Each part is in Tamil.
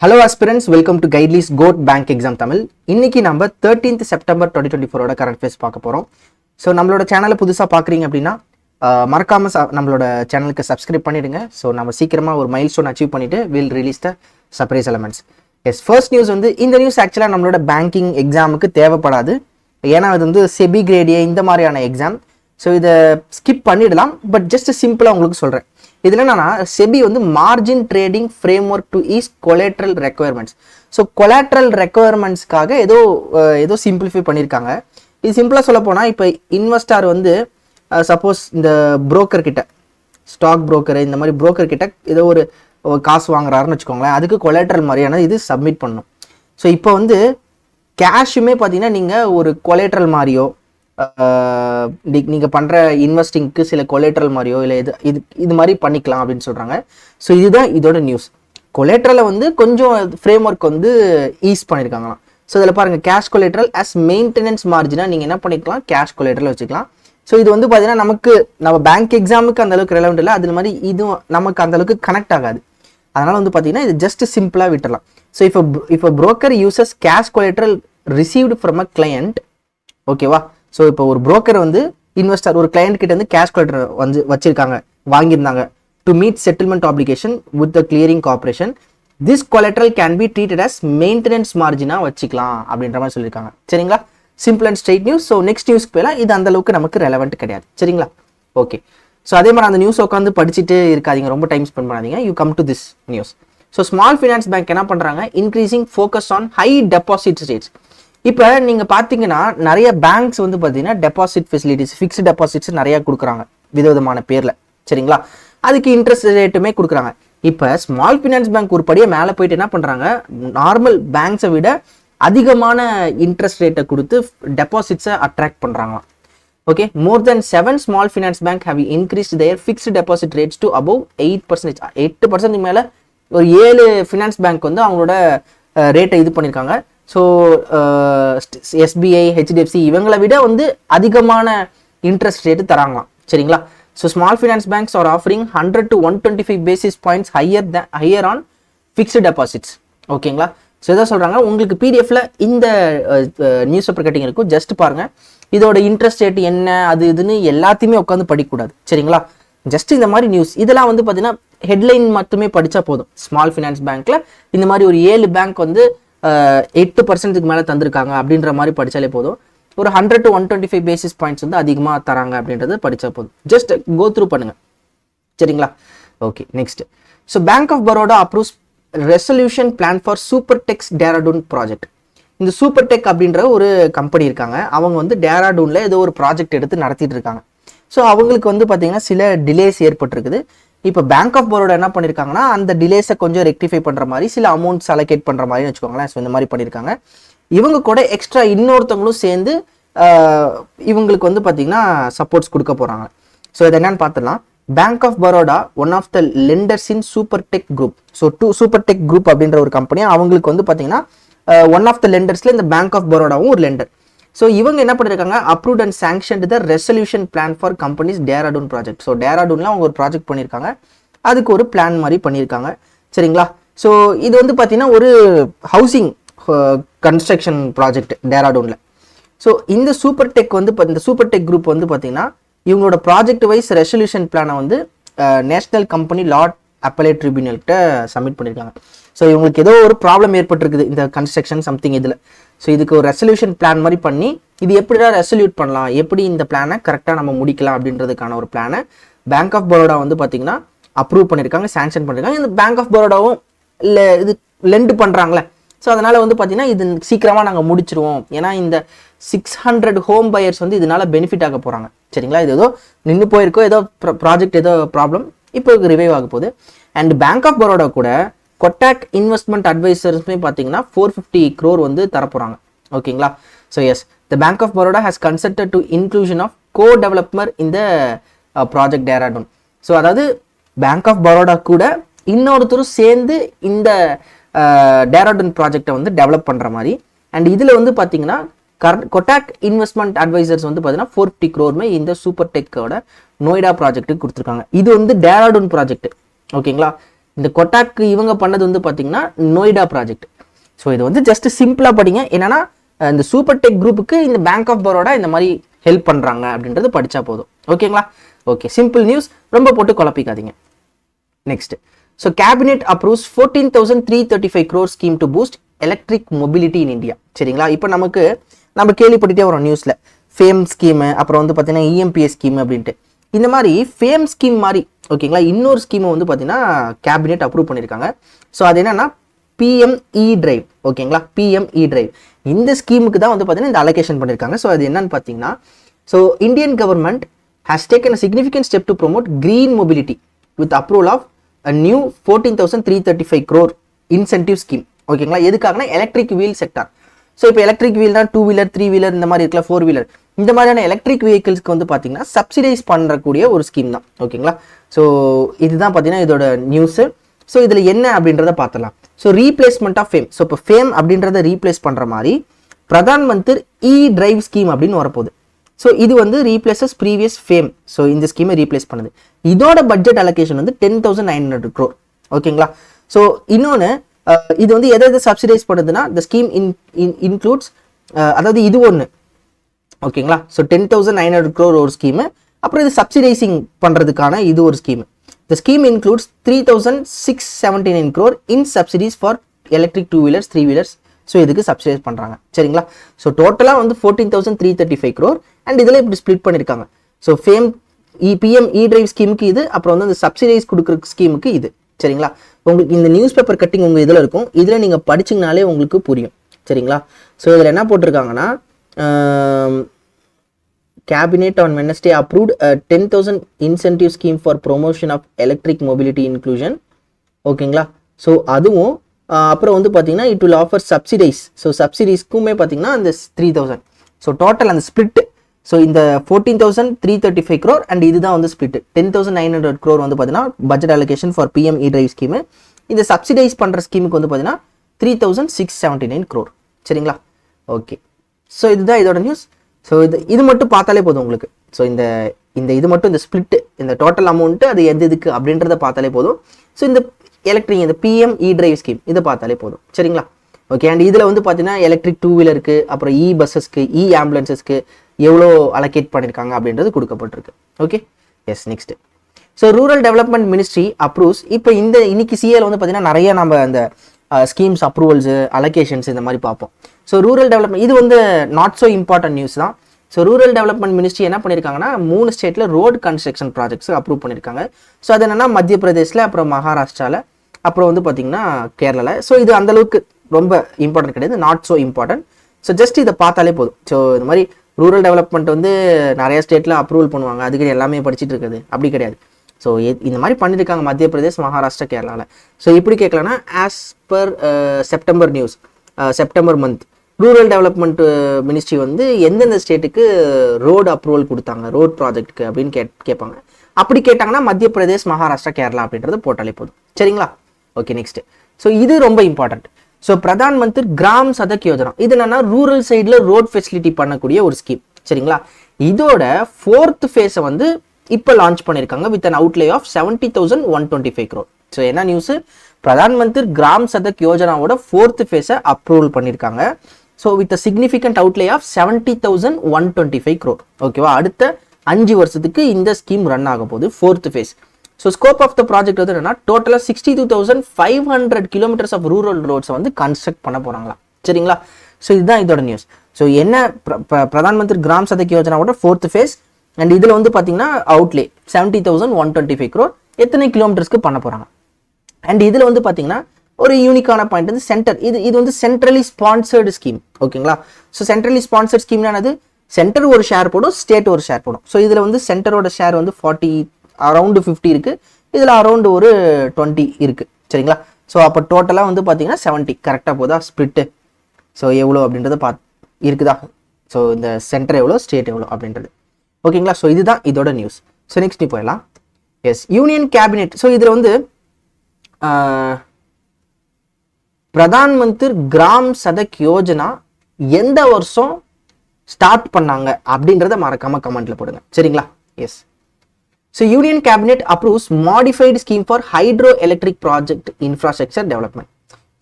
Hello aspirants, welcome to Guidely's GOAT Bank Exam Tamil. இன்னைக்கு நம்ம 13th September 2024 ஓட கரண்ட் ஃபேஸ் பார்க்க போறோம். ஸோ நம்மளோட சேனலை புதுசாக பார்க்குறீங்க அப்படின்னா மறக்காம நம்மளோட சேனலுக்கு சப்ஸ்கிரைப் பண்ணிடுங்க. ஸோ நம்ம சீக்கிரமாக ஒரு மைல் ஸ்டோன் அச்சீவ் பண்ணிட்டு will release the surprise elements. Yes, first news வந்து இந்த நியூஸ் ஆக்சுவலாக நம்மளோட பேங்கிங் எக்ஸாமுக்கு தேவைப்படாது. ஏன்னா அது வந்து செபி கிரேடியே இந்த மாதிரியான எக்ஸாம். ஸோ இதை ஸ்கிப் பண்ணிடலாம். பட் ஜஸ்ட் சிம்பிளாக உங்களுக்கு சொல்கிறேன். இதில் என்னன்னா செபி வந்து margin trading framework to ease collateral requirements. So collateral ரெக்குயர்மெண்ட்ஸ்க்காக ஏதோ சிம்பிளிஃபை பண்ணியிருக்காங்க. இது சிம்பிளாக சொல்ல போனால் இப்போ இன்வெஸ்டார் வந்து சப்போஸ் இந்த புரோக்கர் கிட்ட ஸ்டாக் புரோக்கர் இந்த மாதிரி புரோக்கர் கிட்ட ஏதோ ஒரு காசு வாங்குறாருன்னு வச்சுக்கோங்களேன், அதுக்கு கொலேட்ரல் மாதிரியான இது சப்மிட் பண்ணணும். ஸோ இப்போ வந்து கேஷுமே பார்த்தீங்கன்னா நீங்கள் ஒரு கொலேட்ரல் மாதிரியோ நீங்கள் பண்ணுற இன்வெஸ்டிங்க்கு சில கொலேட்ரல் மாதிரியோ இல்லை இது மாதிரி பண்ணிக்கலாம் அப்படின்னு சொல்கிறாங்க. ஸோ இதுதான் இதோட நியூஸ். கொலேட்ரலை வந்து கொஞ்சம் ஃப்ரேம் ஒர்க் வந்து ஈஸ் பண்ணியிருக்காங்களாம். ஸோ இதில் பாருங்கள், கேஷ் கொலேட்ரல் அஸ் மெயின்டெனன்ஸ் மார்ஜினாக நீங்கள் என்ன பண்ணிக்கலாம், கேஷ் கொலேட்ரல் வச்சுக்கலாம். ஸோ இது வந்து பார்த்தீங்கன்னா நம்ம பேங்க் எக்ஸாமுக்கு அந்த அளவுக்கு ரெலவெண்ட் இல்லை, அது மாதிரி இதுவும் நமக்கு அந்த அளவுக்கு கனெக்ட் ஆகாது. அதனால வந்து பார்த்தீங்கன்னா இது ஜஸ்ட் சிம்பிளாக விட்டுடலாம். ஸோ இப்போ broker uses cash collateral received from a client, ஓகேவா? ஸோ இப்போ ஒரு புரோக்கர் வந்து இன்வெஸ்டர் ஒரு கிளையண்ட் கிட்ட இருந்து கேஷ் கொலேட்ரல் வந்து வச்சிருக்காங்க, வாங்கியிருந்தாங்க to meet settlement application with the clearing corporation. This collateral can be treated as maintenance மார்ஜினாக வச்சுக்கலாம் அப்படின்ற மாதிரி சொல்லியிருக்காங்க. சரிங்களா? Simple and straight news. So next நியூஸ்க்கு போயிடலாம். இது அந்த அளவுக்கு நமக்கு ரெலவெண்ட் கிடையாது. சரிங்களா? ஓகே. ஸோ அதே மாதிரி அந்த நியூஸ் உட்காந்து படிச்சுட்டு இருக்காதீங்க, ரொம்ப டைம் ஸ்பெண்ட் பண்ணாதீங்க. You come to this news. So small finance bank என்ன பண்ணுறாங்க, increasing focus on high deposit rates. இப்போ நீங்கள் பார்த்தீங்கன்னா நிறைய பேங்க்ஸ் வந்து பார்த்தீங்கன்னா டெபாசிட் ஃபெசிலிட்டிஸ், ஃபிக்ஸ்டு டெபாசிட்ஸ் நிறைய கொடுக்குறாங்க விதவிதமான பேரில். சரிங்களா? அதுக்கு இன்ட்ரெஸ்ட் ரேட்டுமே கொடுக்குறாங்க. இப்போ ஸ்மால் ஃபினான்ஸ் பேங்க் ஒரு படியே மேலே போயிட்டு என்ன பண்ணுறாங்க, நார்மல் பேங்க்ஸை விட அதிகமான இன்ட்ரெஸ்ட் ரேட்டை கொடுத்து டெபாசிட்ஸை அட்ராக்ட் பண்ணுறாங்களாம். Okay, more than 7 small finance bank have increased their fixed deposit rates to above 8%. 8% மேலே ஒரு 7 ஃபினான்ஸ் பேங்க் வந்து அவங்களோட ரேட்டை இது பண்ணியிருக்காங்க. ஸோ எஸ்பிஐ, ஹெச்டிஎஃப்சி இவங்களை விட வந்து அதிகமான இன்ட்ரெஸ்ட் ரேட்டு தராங்களாம். சரிங்களா? So small finance banks are offering 100 to 125 basis points higher on fixed deposits. ஓகேங்களா? ஸோ இதை சொல்கிறாங்க. உங்களுக்கு பிடிஎஃப்ல இந்த நியூஸ் பேப்பர் கட்டிங் இருக்கும், ஜஸ்ட் பாருங்க. இதோட இன்ட்ரெஸ்ட் ரேட் என்ன அது இதுன்னு எல்லாத்தையுமே உட்காந்து படிக்கக்கூடாது. சரிங்களா? ஜஸ்ட் இந்த மாதிரி நியூஸ் இதெல்லாம் வந்து பார்த்தீங்கன்னா ஹெட்லைன் மட்டுமே படித்தா போதும். ஸ்மால் ஃபினான்ஸ் பேங்க்ல இந்த மாதிரி ஒரு 7 பேங்க் வந்து 8% மேலே தந்திருக்காங்க அப்படின்ற மாதிரி படித்தாலே போதும். ஒரு 100 to 125 பேசிஸ் பாயிண்ட்ஸ் வந்து அதிகமாக தராங்க அப்படின்றது படித்தா போதும். ஜஸ்ட் கோ த்ரூ பண்ணுங்க. சரிங்களா? Okay, next. So bank of Baroda approves resolution plan for super tech's Dehradun project. இந்த சூப்பர் டெக் அப்படின்ற ஒரு கம்பெனி இருக்காங்க, அவங்க வந்து டேராடூனில் ஏதோ ஒரு ப்ராஜெக்ட் எடுத்து நடத்திட்டு இருக்காங்க. ஸோ அவங்களுக்கு வந்து பார்த்தீங்கன்னா சில டிலேஸ் ஏற்பட்டிருக்குது. இப்போ பேங்க் ஆஃப் பரோடா என்ன பண்ணியிருக்காங்கன்னா அந்த டிலேஸை கொஞ்சம் ரெக்டிஃபை பண்ணுற மாதிரி சில அமௌண்ட்ஸ் அலோகேட் பண்ணுற மாதிரி வச்சுக்கோங்களேன். ஸோ இந்த மாதிரி பண்ணியிருக்காங்க. இவங்க கூட எக்ஸ்ட்ரா இன்னொருத்தவங்களும் சேர்ந்து இவங்களுக்கு வந்து பார்த்தீங்கன்னா சப்போர்ட்ஸ் கொடுக்க போகிறாங்க. ஸோ இதை என்னன்னு பார்த்துடலாம். Bank of Baroda one of the lenders in super tech group. So super tech group அப்படின்ற ஒரு கம்பெனி, அவங்களுக்கு வந்து பார்த்தீங்கன்னா ஒன் ஆஃப் த லெண்டர்ஸில் இந்த பேங்க் ஆஃப் பரோடாவும் ஒரு லெண்டர். ஸோ இவங்க என்ன பண்ணியிருக்காங்க, approved and sanctioned the resolution plan for companies Dehradun project. So டேராடூனில் அவங்க ஒரு ப்ராஜெக்ட் பண்ணியிருக்காங்க, அதுக்கு ஒரு பிளான் மாதிரி பண்ணியிருக்காங்க. சரிங்களா? ஸோ இது வந்து பார்த்தீங்கன்னா ஒரு ஹவுசிங் கன்ஸ்ட்ரக்ஷன் ப்ராஜெக்ட் டேராடூனில். ஸோ இந்த சூப்பர் டெக் வந்து இந்த சூப்பர் டெக் குரூப் வந்து பார்த்தீங்கன்னா இவங்களோட ப்ராஜெக்ட் வைஸ் ரெசல்யூஷன் பிளானை வந்து நேஷனல் கம்பெனி லாட் அப்பலேட் ட்ரிபியூனல்கிட்ட சப்மிட் பண்ணியிருக்காங்க. ஸோ இவங்களுக்கு ஏதோ ஒரு ப்ராப்ளம் ஏற்பட்டிருக்குது இந்த கன்ஸ்ட்ரக்ஷன் சம்திங் இதில். ஸோ இதுக்கு ஒரு ரெசல்யூஷன் பிளான் மாதிரி பண்ணி இது எப்படிதான் ரெசல்யூட் பண்ணலாம், எப்படி இந்த பிளானை கரெக்டாக நம்ம முடிக்கலாம் அப்படின்றதுக்கான ஒரு பிளானை பேங்க் ஆஃப் பரோடா வந்து பார்த்தீங்கன்னா அப்ரூவ் பண்ணியிருக்காங்க, சாங்ஷன் பண்ணியிருக்காங்க. இந்த பேங்க் ஆஃப் பரோடாவும் இல்லை இது லெண்டு பண்ணுறாங்களே, ஸோ அதனால் வந்து பார்த்தீங்கன்னா இது சீக்கிரமாக நாங்கள் முடிச்சிருவோம். ஏன்னா இந்த 600 ஹோம் பையர்ஸ் வந்து இதனால பெனிஃபிட் ஆக போகிறாங்க. சரிங்களா? இது ஏதோ நின்று போயிருக்கோ, ஏதோ ப்ராஜெக்ட் ஏதோ ப்ராப்ளம் இப்போ ரிவைவ் ஆக போகுது. அண்ட் பேங்க் ஆஃப் பரோடா கூட கொட்டாக் இன்வெஸ்ட்மெண்ட் அட்வைசர்ஸ்மே பார்த்தீங்கன்னா 450 crore வந்து தரப்போகிறாங்க. ஓகேங்களா? So yes, the bank of Baroda has consulted to inclusion of co developer இந்த ப்ராஜெக்ட் டேராடூன். ஸோ அதாவது பேங்க் ஆஃப் பரோடா கூட இன்னொருத்தரும் சேர்ந்து இந்த டேராடூன் ப்ராஜெக்டை வந்து டெவலப் பண்ணுற மாதிரி. அண்ட் இதில் வந்து பார்த்தீங்கன்னா கொட்டாக் இன்வெஸ்ட்மெண்ட் அட்வைசர்ஸ் வந்து பார்த்தீங்கன்னா 450 crore இந்த சூப்பர் டெக்கோட நோய்டா ப்ராஜெக்ட்டுக்கு கொடுத்துருக்காங்க. இது வந்து டேராடூன் ப்ராஜெக்ட். ஓகேங்களா? இந்த கொட்டாக்கு இவங்க பண்ணது வந்து பார்த்தீங்கன்னா நொய்டா ப்ராஜெக்ட். ஸோ இது வந்து ஜஸ்ட் சிம்பிளாக படிங்க. என்னன்னா இந்த சூப்பர் டெக் குரூப்புக்கு இந்த பேங்க் ஆஃப் பரோடா இந்த மாதிரி ஹெல்ப் பண்ணுறாங்க அப்படின்றது படித்தா போதும். ஓகேங்களா? ஓகே, சிம்பிள் நியூஸ், ரொம்ப போட்டு குழப்பிக்காதீங்க. Next, so cabinet approves 14,335 crore scheme to boost electric mobility in India. சரிங்களா? இப்போ நம்ம கேள்விப்பட்டுட்டே வரோம் நியூஸில் ஃபேம் ஸ்கீமு, அப்புறம் வந்து பார்த்தீங்கன்னா இஎம்பிஎஸ் ஸ்கீம் அப்படின்ட்டு. இந்த மாதிரி ஃபேம் ஸ்கீம் மாதிரி ஓகேங்களா இன்னொரு ஸ்கீமை வந்து பார்த்தீங்கன்னா கேபினெட் அப்ரூவ் பண்ணியிருக்காங்க. ஸோ அது என்னன்னா பிஎம்இ டிரைவ். ஓகேங்களா? பிஎம்இ டிரைவ் இந்த ஸ்கீமுக்கு தான் வந்து பார்த்தீங்கன்னா இந்த அலோகேஷன் பண்ணியிருக்காங்க. ஸோ அது என்னன்னு பார்த்தீங்கன்னா, so Indian government has taken a significant step to promote green mobility with approval of a new 14,335 crore incentive scheme. ஓகேங்களா? எதுக்காகனா எலக்ட்ரிக் வீல் செக்டார். ஸோ இப்போ எலக்ட்ரிக் வீல் தான் 2 வீலர் 3 வீலர் இந்த மாதிரி இருக்கலாம், 4 வீலர் இந்த மாதிரியான எலக்ட்ரிக் வெஹிக்கிள்ஸ்க்கு வந்து பார்த்தீங்கன்னா சப்சிடைஸ் பண்ணுறக்கூடிய ஒரு ஸ்கீம் தான். ஓகேங்களா? ஸோ இதுதான் பார்த்தீங்கன்னா இதோட நியூஸு. ஸோ இதில் என்ன அப்படின்றத பார்த்துலாம். So replacement of FAME. So இப்போ ஃபேம் அப்படின்றத ரீப்ளேஸ் பண்ணுற மாதிரி Pradhan Mantri e drive scheme அப்படின்னு வரப்போகுது. ஸோ இது வந்து ரீப்ளேசஸ் ப்ரீவியஸ் ஃபேம். ஸோ இந்த ஸ்கீமை ரீப்ளேஸ் பண்ணுது. இதோட பட்ஜெட் அலோகேஷன் வந்து 10,900 crore. ஓகேங்களா? ஸோ இன்னொன்று இது வந்து எதை சப்சிடைஸ் பண்ணுதுன்னா இந்த ஸ்கீம் இன்க்ளூட்ஸ், அதாவது இது ஒன்று ஓகேங்களா? ஸோ 10,900 crore ஒரு ஸ்கீமு, அப்புறம் இது சப்சிடைசிங் பண்ணுறதுக்கான இது ஒரு scheme. The scheme includes 3,679 crore in subsidies for electric 2 wheelers 3 wheelers. So இதுக்கு சப்சிடைஸ் பண்ணுறாங்க. சரிங்களா? ஸோ டோட்டலாக வந்து 14,335 crore அண்ட் இதில் இப்படி ஸ்ப்ளிட் பண்ணியிருக்காங்க. ஸோ ஃபேம் பிஎம் இ டிரைவ் ஸ்கீமுக்கு இது, அப்புறம் வந்து அந்த சப்சிடைஸ் கொடுக்குற ஸ்கீமுக்கு இது. சரிங்களா? உங்களுக்கு இந்த நியூஸ் பேப்பர் கட்டிங் உங்கள் இதில் இருக்கும். இதில் நீங்கள் படிச்சிங்கனாலே உங்களுக்கு புரியும். சரிங்களா? ஸோ இதில் என்ன போட்டிருக்காங்கன்னா, cabinet on Wednesday approved 10,000 incentive scheme for promotion of electric mobility inclusion. ஓகேங்களா? ஸோ அதுவும் அப்புறம் வந்து பார்த்தீங்கன்னா it will offer subsidise. So சப்சிடிஸ்க்குமே பார்த்தீங்கன்னா அந்த 3,000. ஸோ டோட்டல் அந்த ஸ்பிளிட், ஸோ இந்த 14,335 crore அண்ட் இதுதான் வந்து ஸ்பிளிட் 10,900 crore வந்து பார்த்தீங்கன்னா budget allocation for PM E drive scheme. இந்த சப்சிடைஸ் பண்ணுற ஸ்கீமுக்கு வந்து பார்த்தீங்கன்னா 3,679 crore. சரிங்களா? ஓகே, ஸோ இதுதான் இதோட நியூஸ். ஸோ இது மட்டும் பார்த்தாலே போதும் உங்களுக்கு. ஸோ இந்த இது மட்டும் இந்த ஸ்பிளிட், இந்த டோட்டல் அமௌண்ட்டு அது எதுக்கு அப்படின்றத பார்த்தாலே போதும். ஸோ இந்த எலக்ட்ரிக் இந்த பிஎம் இ டிரைவ் ஸ்கீம் இதை பார்த்தாலே போதும். சரிங்களா? ஓகே, அண்ட் இதில் வந்து பார்த்தீங்கன்னா எலக்ட்ரிக் 2 வீலருக்கு, அப்புறம் இ பஸ்ஸஸ்க்கு, இ ஆம்புலன்ஸஸ்க்கு எவ்வளோ அலோகேட் பண்ணியிருக்காங்க அப்படின்றது கொடுக்கப்பட்டிருக்கு. Okay, yes. Next, so rural development ministry approves. இப்போ இன்னைக்கு சிஏல வந்து பார்த்தீங்கன்னா நிறைய நம்ம அந்த ஸ்கீம்ஸ் அப்ரூவல்ஸு அலோகேஷன்ஸ் இந்த மாதிரி பார்ப்போம். ஸோ ரூரல் டெவலப்மெண்ட் இது வந்து நாட் ஸோ இம்பார்ட்டன்ட் நியூஸ் தான். ஸோ ரூரல் டெவலப்மெண்ட் மினிஸ்ட்ரி என்ன பண்ணியிருக்காங்கன்னா 3 ஸ்டேட்டில் ரோடு கன்ஸ்ட்ரக்ஷன் ப்ராஜெக்ட்ஸ் அப்ரூவ் பண்ணியிருக்காங்க. ஸோ அது என்னன்னா மத்திய பிரதேசில், அப்புறம் மகாராஷ்டிராவில், அப்புறம் வந்து பார்த்தீங்கன்னா கேரளாவில். ஸோ இது அந்தளவுக்கு ரொம்ப இம்பார்ட்டன்ட் கிடையாது, not so important. So just இதை பார்த்தாலே போதும். ஸோ இந்த மாதிரி ரூரல் டெவலப்மெண்ட் வந்து நிறைய ஸ்டேட்டில் அப்ரூவல் பண்ணுவாங்க, அதுக்கு எல்லாமே படிச்சுட்டு இருக்குது அப்படி கிடையாது. ஸோ இந்த மாதிரி பண்ணியிருக்காங்க மத்திய பிரதேஷ், மகாராஷ்டிரா, கேரளாவில். ஸோ இப்படி கேட்கலான்னா as per September news, September month rural development ministry வந்து எந்தெந்த ஸ்டேட்டுக்கு ரோடு அப்ரூவல் கொடுத்தாங்க ரோட் ப்ராஜெக்ட்டுக்கு அப்படின்னு கேட்பாங்க. அப்படி கேட்டாங்கன்னா மத்திய பிரதேஷ், மகாராஷ்டிரா, கேரளா அப்படின்றது போட்டாலே போதும். சரிங்களா? Okay, next. ஸோ இது ரொம்ப இம்பார்ட்டன்ட். ஸோ பிரதான் மந்திர் கிராம் சதக் யோஜனா இது என்னன்னா ரூரல் சைடில் ரோட் ஃபெசிலிட்டி பண்ணக்கூடிய ஒரு ஸ்கீம். சரிங்களா? இதோட 4th ஃபேஸை வந்து இப்போ லான்ச் பண்ணியிருக்காங்க with an outlay of 70,125 crore. So என்ன நியூஸ்? பிரதான் மந்திர் கிராம் சதக் யோஜனாவோட 4th ஃபேஸை அப்ரூவல் பண்ணியிருக்காங்க. So with a significant outlay of 70,125 crore. ஓகேவா? அடுத்த 5 வருஷத்துக்கு இந்த ஸ்கீம் ரன் ஆக போகுது 4th phase. So scope of the project வந்து என்னன்னா டோட்டலாக 62,500 kilometers ஆஃப் ரூரல் ரோட்ஸை வந்து கன்ஸ்ட்ரக்ட் பண்ண போகிறாங்களா. சரிங்களா? ஸோ இதுதான் இதோட நியூஸ். ஸோ என்ன பிரதான் மந்திரி கிராம் சதக் யோஜனாவோட 4th ஃபேஸ் அண்ட் இதில் வந்து பார்த்தீங்கன்னா அவுட்லே 70,125 crore எத்தனை கிலோமீட்டர்ஸ்க்கு பண்ண போகிறாங்க. அண்ட் இதில் வந்து பார்த்தீங்கன்னா ஒரு யூனிக்கான பாயிண்ட் வந்து சென்டர், இது வந்து சென்ட்ரலி ஸ்பான்சர்டு ஸ்கீம். ஓகேங்களா? ஸோ சென்ட்ரலி ஸ்பான்சர்ட் ஸ்கீம்னானது சென்டர் ஒரு ஷேர் போடும், ஸ்டேட் ஒரு ஷேர் போடும். ஸோ இதில் வந்து சென்டரோட ஷேர் வந்து அரௌண்டு 50 இருக்கு, இதில் அரௌண்டு ஒரு 20 இருக்கு. சரிங்களா? ஸோ அப்போ டோட்டலாக வந்து பார்த்தீங்கன்னா 70 கரெக்டாக போதா ஸ்பிளிட்டு. ஸோ எவ்வளோ அப்படின்றத இருக்குதா? ஸோ இந்த சென்டர் எவ்வளோ, ஸ்டேட் எவ்வளோ அப்படின்றது. ஓகேங்களா? ஸோ இதுதான் இதோட நியூஸ். ஸோ நெக்ஸ்ட் போயிடலாம். Yes, union cabinet. ஸோ இதில் வந்து பிரதான் மந்திர் கிராம் சதக் யோஜனா எந்த வருஷம் ஸ்டார்ட் பண்ணாங்க அப்படின்றத மறக்காம கமெண்ட்ல போடுங்க. சரிங்களா? Yes, so union cabinet approves modified scheme for hydro electric project infrastructure development.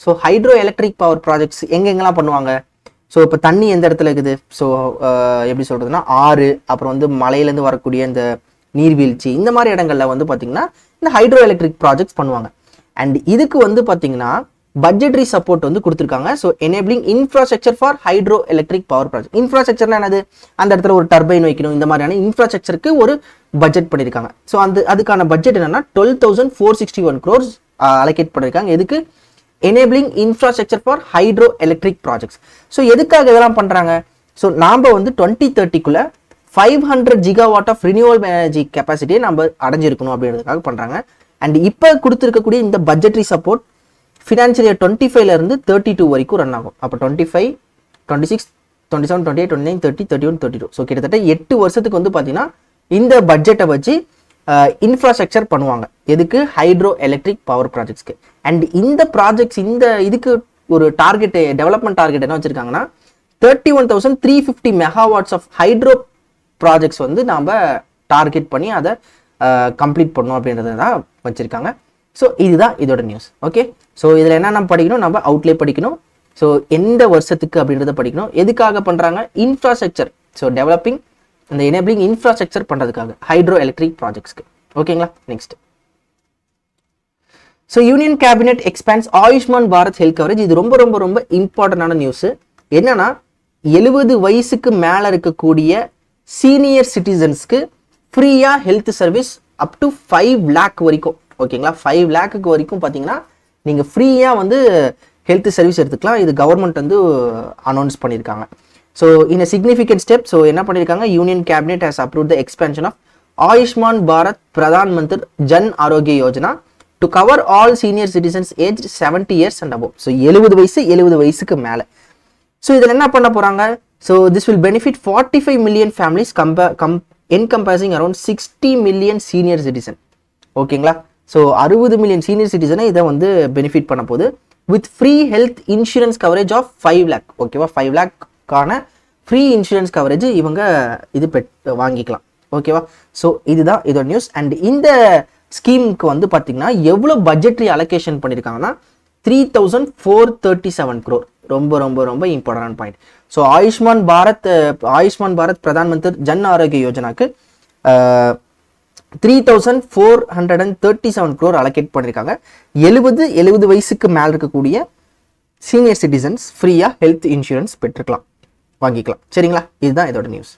So hydro electric power projects எங்கெங்கெல்லாம் பண்ணுவாங்க? ஸோ இப்போ தண்ணி எந்த இடத்துல இருக்குது? ஸோ எப்படி சொல்கிறதுனா ஆறு, அப்புறம் வந்து மலையிலேருந்து வரக்கூடிய இந்த நீர்வீழ்ச்சி, இந்த மாதிரி இடங்கள்ல வந்து பார்த்தீங்கன்னா இந்த ஹைட்ரோ எலக்ட்ரிக் ப்ராஜெக்ட்ஸ் பண்ணுவாங்க. அண்ட் இதுக்கு வந்து பார்த்தீங்கன்னா பட்ஜெட்டரி சப்போர்ட் வந்து கொடுத்துருக்காங்க. So enabling infrastructure for hydro electric power project. இன்ஃப்ராஸ்ட்ரக்சர்னா என்னது? அந்த இடத்துல ஒரு டர்பைன் வைக்கணும், இந்த மாதிரியான இன்ஃப்ராஸ்ட்ரக்சருக்கு ஒரு பட்ஜெட் பண்ணியிருக்காங்க. ஸோ அதுக்கான பட்ஜெட் என்னன்னா 12,461 crores அலோகேட் பண்ணியிருக்காங்க. எதுக்கு? Enabling infrastructure for hydro electric projects. So எதுக்காக இதெல்லாம் பண்றாங்க? ஸோ நாம வந்து 2030க்குள்ள 500 gigawatt ஆஃப் ரினியூவல் எனர்ஜி கெப்பாசிட்டியை நம்ம அடைஞ்சிருக்கணும் அப்படின்றதுக்காக பண்றாங்க. அண்ட் இப்போ கொடுத்துருக்கக்கூடிய இந்த பட்ஜெட்டரி சப்போர்ட் ஃபினான்ஷியல் இயர் 25ல இருந்து 32 வரைக்கும் ரன் ஆகும். அப்போ 25, 26, 27, 28, 29, 30, 31, 32. ஸோ கிட்டத்தட்ட 8 வருஷத்துக்கு வந்து பார்த்தீங்கன்னா இந்த பட்ஜெட்டை வச்சு இன்ஃப்ராஸ்ட்ரக்சர் பண்ணுவாங்க. எதுக்கு? ஹைட்ரோ எலக்ட்ரிக் பவர் ப்ராஜெக்ட்ஸ்க்கு. அண்ட் இந்த ப்ராஜெக்ட்ஸ் இதுக்கு ஒரு டார்கெட், டெவலப்மெண்ட் டார்கெட் என்ன வச்சிருக்காங்கன்னா 31,350 மெகாவாட்ஸ் ஆஃப் ஹைட்ரோ ப்ராஜெக்ட்ஸ் வந்து நாம் டார்கெட் பண்ணி அதை கம்ப்ளீட் பண்ணணும் அப்படின்றத தான் வச்சிருக்காங்க. ஸோ இதுதான் இதோட நியூஸ். ஓகே, ஸோ இதில் என்ன நம்ம படிக்கணும்? நம்ம அவுட்லே படிக்கணும். ஸோ எந்த வருஷத்துக்கு அப்படின்றத படிக்கணும். எதுக்காக பண்ணுறாங்க? இன்ஃப்ராஸ்ட்ரக்சர். ஸோ டெவலப்பிங் இந்த எனேபிளிங் இன்ஃப்ராஸ்ட்ரக்சர் பண்ணுறதுக்காக ஹைட்ரோ எலக்ட்ரிக் ப்ராஜெக்ட்ஸ்க்கு. ஓகேங்களா? Next, so union cabinet expands Ayushman Bharat health coverage. இது ரொம்ப ரொம்ப ரொம்ப இம்பார்ட்டண்டான நியூஸ். என்னன்னா 70 வயசுக்கு மேலே இருக்கக்கூடிய சீனியர் சிட்டிசன்ஸ்க்கு ஃப்ரீயாக health service up to 5 lakh வரைக்கும். ஓகேங்களா? 5 lakhக்கு வரைக்கும் பார்த்தீங்கன்னா நீங்கள் ஃப்ரீயாக வந்து ஹெல்த் சர்வீஸ் எடுத்துக்கலாம். இது கவர்மெண்ட் வந்து அனௌன்ஸ் பண்ணியிருக்காங்க. So in a significant step, so என்ன பண்ணியிருக்காங்க? Union cabinet has approved the expansion of Ayushman Bharat Pradhan Mantri Jan Arogya Yojana to cover all senior citizens age 70 years and above. So 70 வயசுக்கு மேலே. ஸோ இதில் என்ன பண்ண போகிறாங்க? So this will benefit 45 million families encompassing around 60 million senior citizen. ஓகேங்களா? ஸோ 60 million சீனியர் சிட்டிசனை இதை வந்து பெனிஃபிட் பண்ண போகுது with free health insurance coverage of 5 lakh. ஓகேவா? 5 lakhக்கான ஃப்ரீ இன்சூரன்ஸ் கவரேஜ் இவங்க இது வாங்கிக்கலாம். ஓகேவா? ஸோ இதுதான் இதோட நியூஸ். அண்ட் இந்த ஸ்கீமுக்கு வந்து பார்த்தீங்கன்னா எவ்வளோ பட்ஜெட்ரி அலோகேஷன் பண்ணியிருக்காங்கன்னா 3,437 crore. ரொம்ப ரொம்ப ரொம்ப important point. So Ayushman Bharat Pradhan Mantri Jan ஆரோக்கிய யோஜனாக்கு 3,437 crore அலோகேட் பண்ணியிருக்காங்க. 70 வயசுக்கு மேலே இருக்கக்கூடிய சீனியர் சிட்டிசன்ஸ் ஃப்ரீயாக ஹெல்த் இன்சூரன்ஸ் பெற்றுக்கலாம், வாங்கிக்கலாம். சரிங்களா? இதுதான் இதோட நியூஸ்.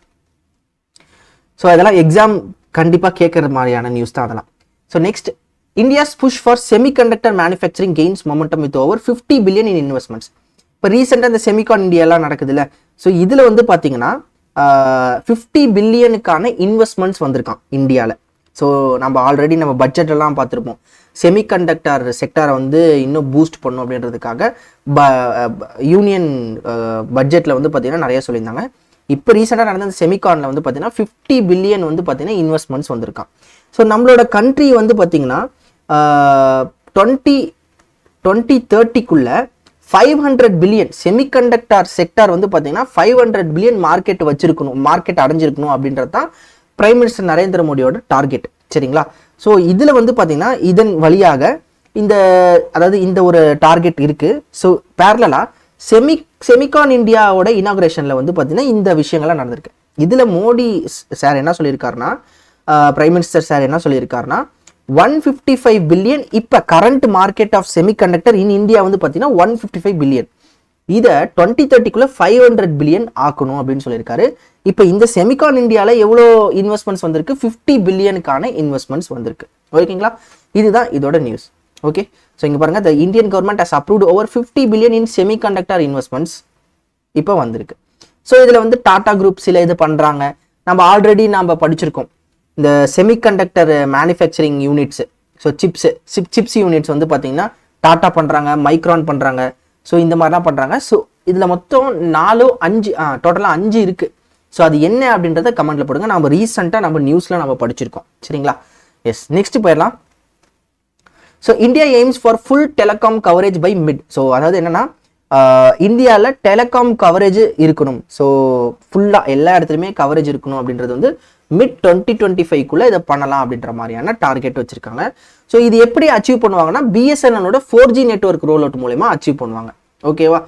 ஸோ அதெல்லாம் எக்ஸாம் கண்டிப்பாக கேட்குற மாதிரியான நியூஸ் தான் அதெல்லாம். So next, India's push for semiconductor manufacturing gains momentum with over 50 billion in investments. இப்போ ரீசெண்டாக இந்த செமிகான் இந்தியாலாம் நடக்குதுல்ல, ஸோ இதில் வந்து பார்த்தீங்கன்னா 50 பில்லியனுக்கான இன்வெஸ்ட்மெண்ட்ஸ் வந்திருக்கான் இந்தியாவில். ஸோ நம்ம ஆல்ரெடி நம்ம பட்ஜெட்டெல்லாம் பார்த்துருப்போம். செமிகண்டக்டர் செக்டாரை வந்து இன்னும் பூஸ்ட் பண்ணும் அப்படின்றதுக்காக யூனியன் பட்ஜெட்டில் வந்து பார்த்தீங்கன்னா நிறைய சொல்லியிருந்தாங்க. இப்போ ரீசெண்டாக நடந்த அந்த செமிகானில் வந்து பார்த்தீங்கன்னா 50 billion வந்து பார்த்தீங்கன்னா இன்வெஸ்ட்மெண்ட்ஸ் வந்திருக்கான். ஸோ நம்மளோட கண்ட்ரி வந்து பார்த்தீங்கன்னா 2030க்குள்ள 500 billion செமிகண்டக்டர் செக்டார் வந்து பார்த்தீங்கன்னா 500 billion மார்க்கெட் அடைஞ்சிருக்கணும் அப்படின்றது தான் பிரைம் மினிஸ்டர் நரேந்திர மோடியோட டார்கெட். சரிங்களா? ஸோ இதில் வந்து பார்த்தீங்கன்னா இதன் வழியாக இந்த ஒரு டார்கெட் இருக்கு. ஸோ பேரலா செமிகான் இந்தியாவோட இனாகுரேஷனில் வந்து பார்த்தீங்கன்னா இந்த விஷயங்கள்லாம் நடந்திருக்கு. இதில் மோடி சார் என்ன சொல்லியிருக்காருன்னா, பிரைம் மினிஸ்டர் சார் என்ன சொல்லியிருக்காருன்னா 155 billion இப்போ current market of semiconductor in India வந்து பார்த்தீங்கன்னா 155 billion. இதை 2030க்குள்ள 500 billion ஆக்கணும் அப்படின்னு சொல்லியிருக்காரு. இப்போ இந்த செமிகான் இந்தியாவில் எவ்வளோ இன்வெஸ்ட்மெண்ட்ஸ் வந்திருக்கு? 50 billion இன்வெஸ்ட்மெண்ட்ஸ் வந்திருக்கு. ஓகேங்களா? இதுதான் இதோட நியூஸ். ஓகே, ஸோ இங்கே பாருங்க, the Indian government has approved over 50 billion in semiconductor investments இப்போ வந்திருக்கு. ஸோ இதில் வந்து டாடா குரூப் சில இது பண்ணுறாங்க. நம்ம ஆல்ரெடி படிச்சிருக்கோம் இந்த semiconductor manufacturing units. So chips units வந்து பார்த்தீங்கன்னா டாடா பண்ணுறாங்க, மைக்ரான் பண்ணுறாங்க. ஸோ இந்த மாதிரிலாம் பண்ணுறாங்க. ஸோ இதில் மொத்தம் 5 டோட்டலாக 5 இருக்குது. ஸோ அது என்ன அப்படின்றத கமெண்ட்ல போடுங்க. நம்ம ரீசெண்டாக நம்ம நியூஸில் நம்ம படிச்சிருக்கோம். சரிங்களா? எஸ், நெக்ஸ்ட் போயிடலாம். So India aims for full telecom coverage by mid. So அதாவது என்னன்னா, இந்தியாவில் டெலிகாம் கவரேஜ் இருக்கணும். ஸோ ஃபுல்லாக எல்லா இடத்துலையுமே கவரேஜ் இருக்கணும் அப்படின்றது வந்து mid-2025 இதை பண்ணலாம் அப்படின்ற மாதிரியான டார்கெட் வச்சிருக்காங்க. ஸோ இது எப்படி அச்சீவ் பண்ணுவாங்கன்னா பிஎஸ்என்எலோட 4G நெட்வொர்க் ரோல் அவுட் மூலமா அச்சீவ் பண்ணுவாங்க. ஓகேவா?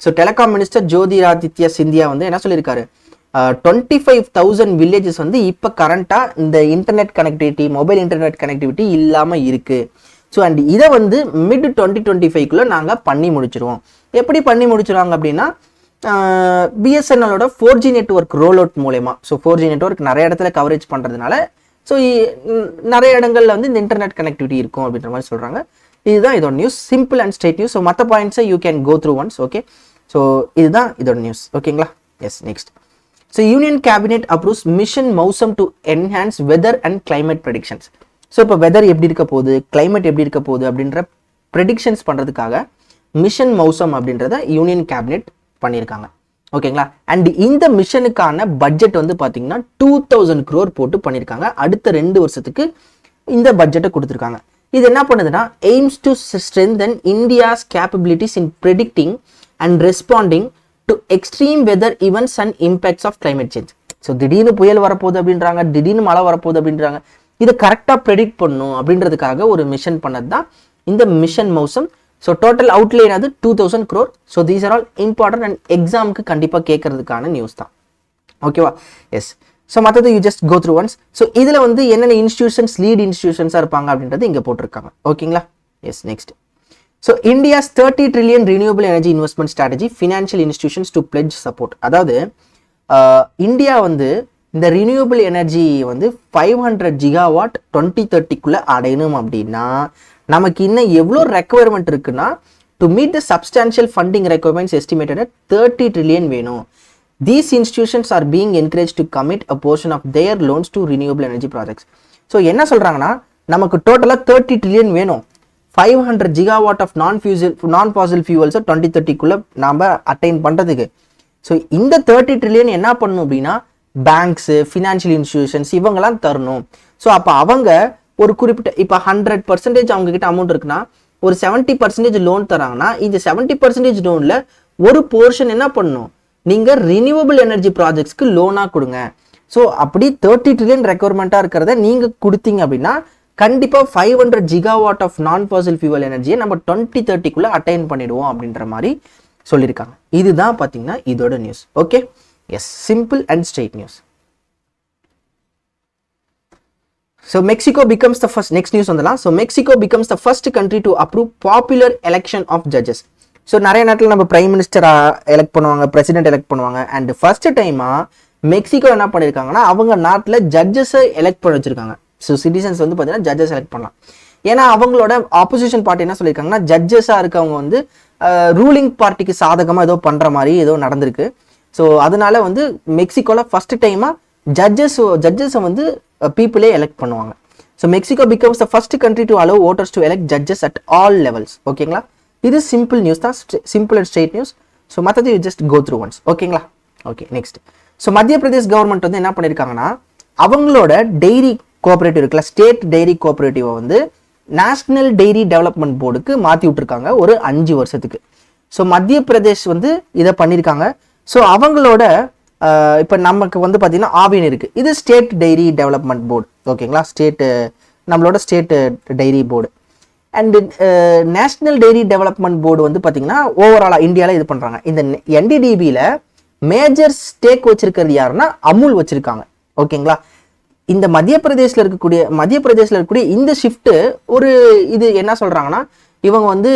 So telecom minister Jyotiraditya Scindia வந்து என்ன சொல்லியிருக்காரு, 25,000 வில்லேஜஸ் வந்து இப்போ கரண்டா இந்த internet connectivity, mobile internet connectivity இல்லாம இருக்கு. ஸோ அண்ட் இதை வந்து mid-2025 நாங்கள் பண்ணி முடிச்சிருவோம். எப்படி பண்ணி முடிச்சிருவாங்க அப்படின்னா பிஎஸ்என்எலோட 4G நெட்வொர்க் ரோல் அவுட் மூலமா. ஸோ 4G நெட்வொர்க் நிறைய இடத்துல கவரேஜ் பண்றதுனால ஸோ நிறைய இடங்கள்ல வந்து இந்த இன்டர்நெட் கனெக்டிவிட்டி இருக்கும் அப்படின்ற மாதிரி சொல்றாங்க. இதுதான் இதோட news, simple and straight news. So மற்ற பாயிண்ட்ஸை you can go through once. Okay, so இதுதான் இதோட நியூஸ். ஓகேங்களா? Yes, next. So union cabinet approves mission Mausam to enhance weather and climate predictions. So இப்போ வெதர் எப்படி இருக்க போகுது, கிளைமேட் எப்படி இருக்க போகுது அப்படின்ற ப்ரெடிக்ஷன்ஸ் பண்ணுறதுக்காக மிஷன் மௌசம் அப்படின்றத யூனியன் கேபினெட் பண்ணியிருக்காங்க. ஓகேங்களா? அண்ட் இந்த மிஷனுக்கான பட்ஜெட் வந்து பார்த்தீங்கன்னா 2000 crore போட்டு பண்ணியிருக்காங்க. அடுத்த 2 வருஷத்துக்கு இந்த பட்ஜெட்டை கொடுத்துருக்காங்க. இது என்ன பண்ணுதுன்னா aims to strengthen India's capabilities in predicting and responding to extreme weather events and impacts of climate change. So திடீர்னு புயல் வரப்போகுது அப்படின்றாங்க, திடீர்னு மழை வரப்போகுது அப்படின்றாங்க. இதை கரெக்டாக ப்ரெடிக்ட் பண்ணும் அப்படின்றதுக்காக ஒரு மிஷன் பண்ணது தான் இந்த mission Mausam. So total outline அது 2000 crore. So these are all important and எக்ஸாமுக்கு கண்டிப்பாக கேட்கறதுக்கான நியூஸ் தான். ஓகேவா? எஸ். ஸோ மற்றது you just go through once. So இதில் வந்து என்னென்ன இன்ஸ்டியூஷன்ஸ் லீட் இன்ஸ்டியூஷன்ஸாக இருப்பாங்க அப்படின்றது இங்கே போட்டிருக்காங்க. ஓகேங்களா? Yes, next. So India's 30 trillion renewable energy investment strategy financial institutions to pledge support. அதாவது இந்தியா வந்து இந்த ரினியூவபிள் எனர்ஜி வந்து 500 gigawatt 2030 அடையணும் அப்படின்னா நமக்கு இன்னும் எவ்வளோ ரெக்குவயர்மெண்ட் இருக்குன்னா to meet the substantial funding requirements estimated 30 trillion வேணும். These institutions are being encouraged to commit a portion of their loans to renewable energy projects. So என்ன சொல்றாங்கன்னா நமக்கு டோட்டலாக 30 trillion வேணும். 500 gigawatt ஆஃப் நான் ஃபாசில் ஃபியூவல்ஸை 2030 நாம் அட்டைன் பண்ணுறதுக்கு. ஸோ இந்த 30 trillion என்ன பண்ணணும் அப்படின்னா பேங்க்ஸு, ஃபினான்ஷியல் இன்ஸ்டிடியூஷன்ஸ் இவங்கெல்லாம் தரணும். ஸோ அப்போ அவங்க ஒரு குறிப்பிட்ட இப்போ 100% அவங்க கிட்ட அமௌண்ட் இருக்குன்னா ஒரு 70% லோன் தராங்கன்னா இந்த 70% லோனில் ஒரு போர்ஷன் என்ன பண்ணணும், நீங்கள் ரினியூவபிள் எனர்ஜி ப்ராஜெக்ட்ஸ்க்கு லோனாக கொடுங்க. ஸோ அப்படி 30 trillion ரெக்குவயர்மெண்ட்டாக இருக்கிறத நீங்கள் கொடுத்தீங்க அப்படின்னா கண்டிப்பாக 500 gigawatt ஆஃப் நான் ஃபாசில் ஃபியூவல் எனர்ஜியை நம்ம 2030 அட்டைன் பண்ணிடுவோம் அப்படின்ற மாதிரி சொல்லியிருக்காங்க. இதுதான் பார்த்தீங்கன்னா இதோட news. Okay, yes, simple and straight news. So Mexico becomes the first, next news வந்துலாம். So Mexico becomes the first country to approve popular election of judges. So நிறைய நாட்டில் நம்ம பிரைம் மினிஸ்டர் எலெக்ட் பண்ணுவாங்க, பிரசிடென்ட் எலெக்ட் பண்ணுவாங்க. அண்ட் ஃபர்ஸ்ட் டைமாக மெக்சிகோ என்ன பண்ணியிருக்காங்கன்னா அவங்க நாட்டில் ஜட்ஜஸை எலெக்ட் பண்ண வச்சிருக்காங்க. ஸோ சிட்டிசன்ஸ் வந்து பார்த்தீங்கன்னா ஜட்ஜஸ் எலெக்ட் பண்ணலாம். ஏன்னா அவங்களோட ஆப்போசிஷன் பார்ட்டி என்ன சொல்லியிருக்காங்கன்னா ஜட்ஜஸாக இருக்கவங்க வந்து ரூலிங் பார்ட்டிக்கு சாதகமாக ஏதோ பண்ணுற மாதிரி ஏதோ நடந்திருக்கு. ஸோ அதனால வந்து மெக்சிகோவில் ஃபர்ஸ்ட் டைமாக ஜட்ஜஸை வந்து பீப்புளே எலெக்ட் பண்ணுவாங்க. So Mexico becomes the first country to allow voters to elect judges at all levels. ஓகேங்களா? இது சிம்பிள் நியூஸ் தான், simple and straight news. So மற்றது you just go through once. ஓகேங்களா? Okay, next. So Madhya Pradesh government வந்து என்ன பண்ணியிருக்காங்கன்னா அவங்களோட டெய்ரி கோஆபரேட்டிவ் இருக்குல்ல, ஸ்டேட் டெய்ரி கோஆபரேட்டிவை வந்து நேஷனல் டெய்ரி டெவலப்மெண்ட் போர்டுக்கு மாற்றி விட்டுருக்காங்க ஒரு 5 வருஷத்துக்கு. ஸோ மத்திய பிரதேஷ் வந்து இதை பண்ணியிருக்காங்க. ஸோ அவங்களோட இப்போ நமக்கு வந்து பார்த்தீங்கன்னா ஆவின் இருக்குது, இது ஸ்டேட் டெய்ரி டெவலப்மெண்ட் போர்டு. ஓகேங்களா? நம்மளோட state dairy board. And national dairy development board வந்து பார்த்தீங்கன்னா ஓவராலாக இந்தியாவில் இது பண்ணுறாங்க. இந்த என்டிடிபியில் மேஜர் ஸ்டேக் வச்சிருக்கிறது யாருன்னா அமுல் வச்சிருக்காங்க. ஓகேங்களா? இந்த மத்திய பிரதேசில் இருக்கக்கூடிய இந்த ஷிஃப்ட்டு ஒரு இது என்ன சொல்கிறாங்கன்னா இவங்க வந்து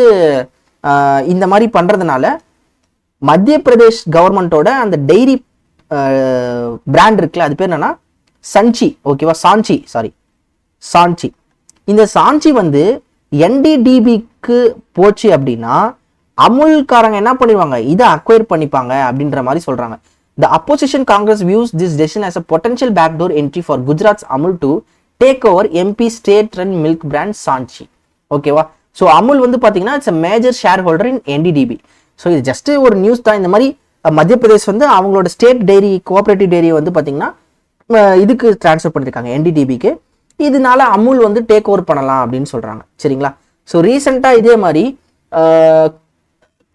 இந்த மாதிரி பண்ணுறதுனால மத்திய பிரதேஷ் கவர்மெண்ட்டோட அந்த டெய்ரி பிராண்ட் இருக்குல்ல, அது பேர் என்னன்னா சன்ச்சி. ஓகேவா? சாஞ்சி. இந்த சாஞ்சி வந்து என்டிடிபிக்கு போச்சு அப்படின்னா அமுல்காரங்க என்ன பண்ணிடுவாங்க, இதை அக்வயர் பண்ணிப்பாங்க அப்படின்ற மாதிரி சொல்றாங்க. The opposition Congress views this decision as a potential backdoor entry for Gujarat's Amul to take over MP state-run milk brand Sanchi. ஓகேவா? ஸோ அமுல் வந்து பார்த்தீங்கன்னா it's a major shareholder in NDDB. So இது ஜஸ்ட் ஒரு நியூஸ் தான். இந்த மாதிரி மத்திய பிரதேஷ் வந்து அவங்களோட ஸ்டேட் டெய்ரி கோஆபரேட்டிவ் டெய்ரியை வந்து பார்த்தீங்கன்னா இதுக்கு டிரான்ஸ்ஃபர் பண்ணியிருக்காங்க என்டிடிபிக்கு. இதனால அமுல் வந்து டேக் ஓவர் பண்ணலாம் அப்படின்னு சொல்கிறாங்க. சரிங்களா? ஸோ ரீசெண்டாக இதே மாதிரி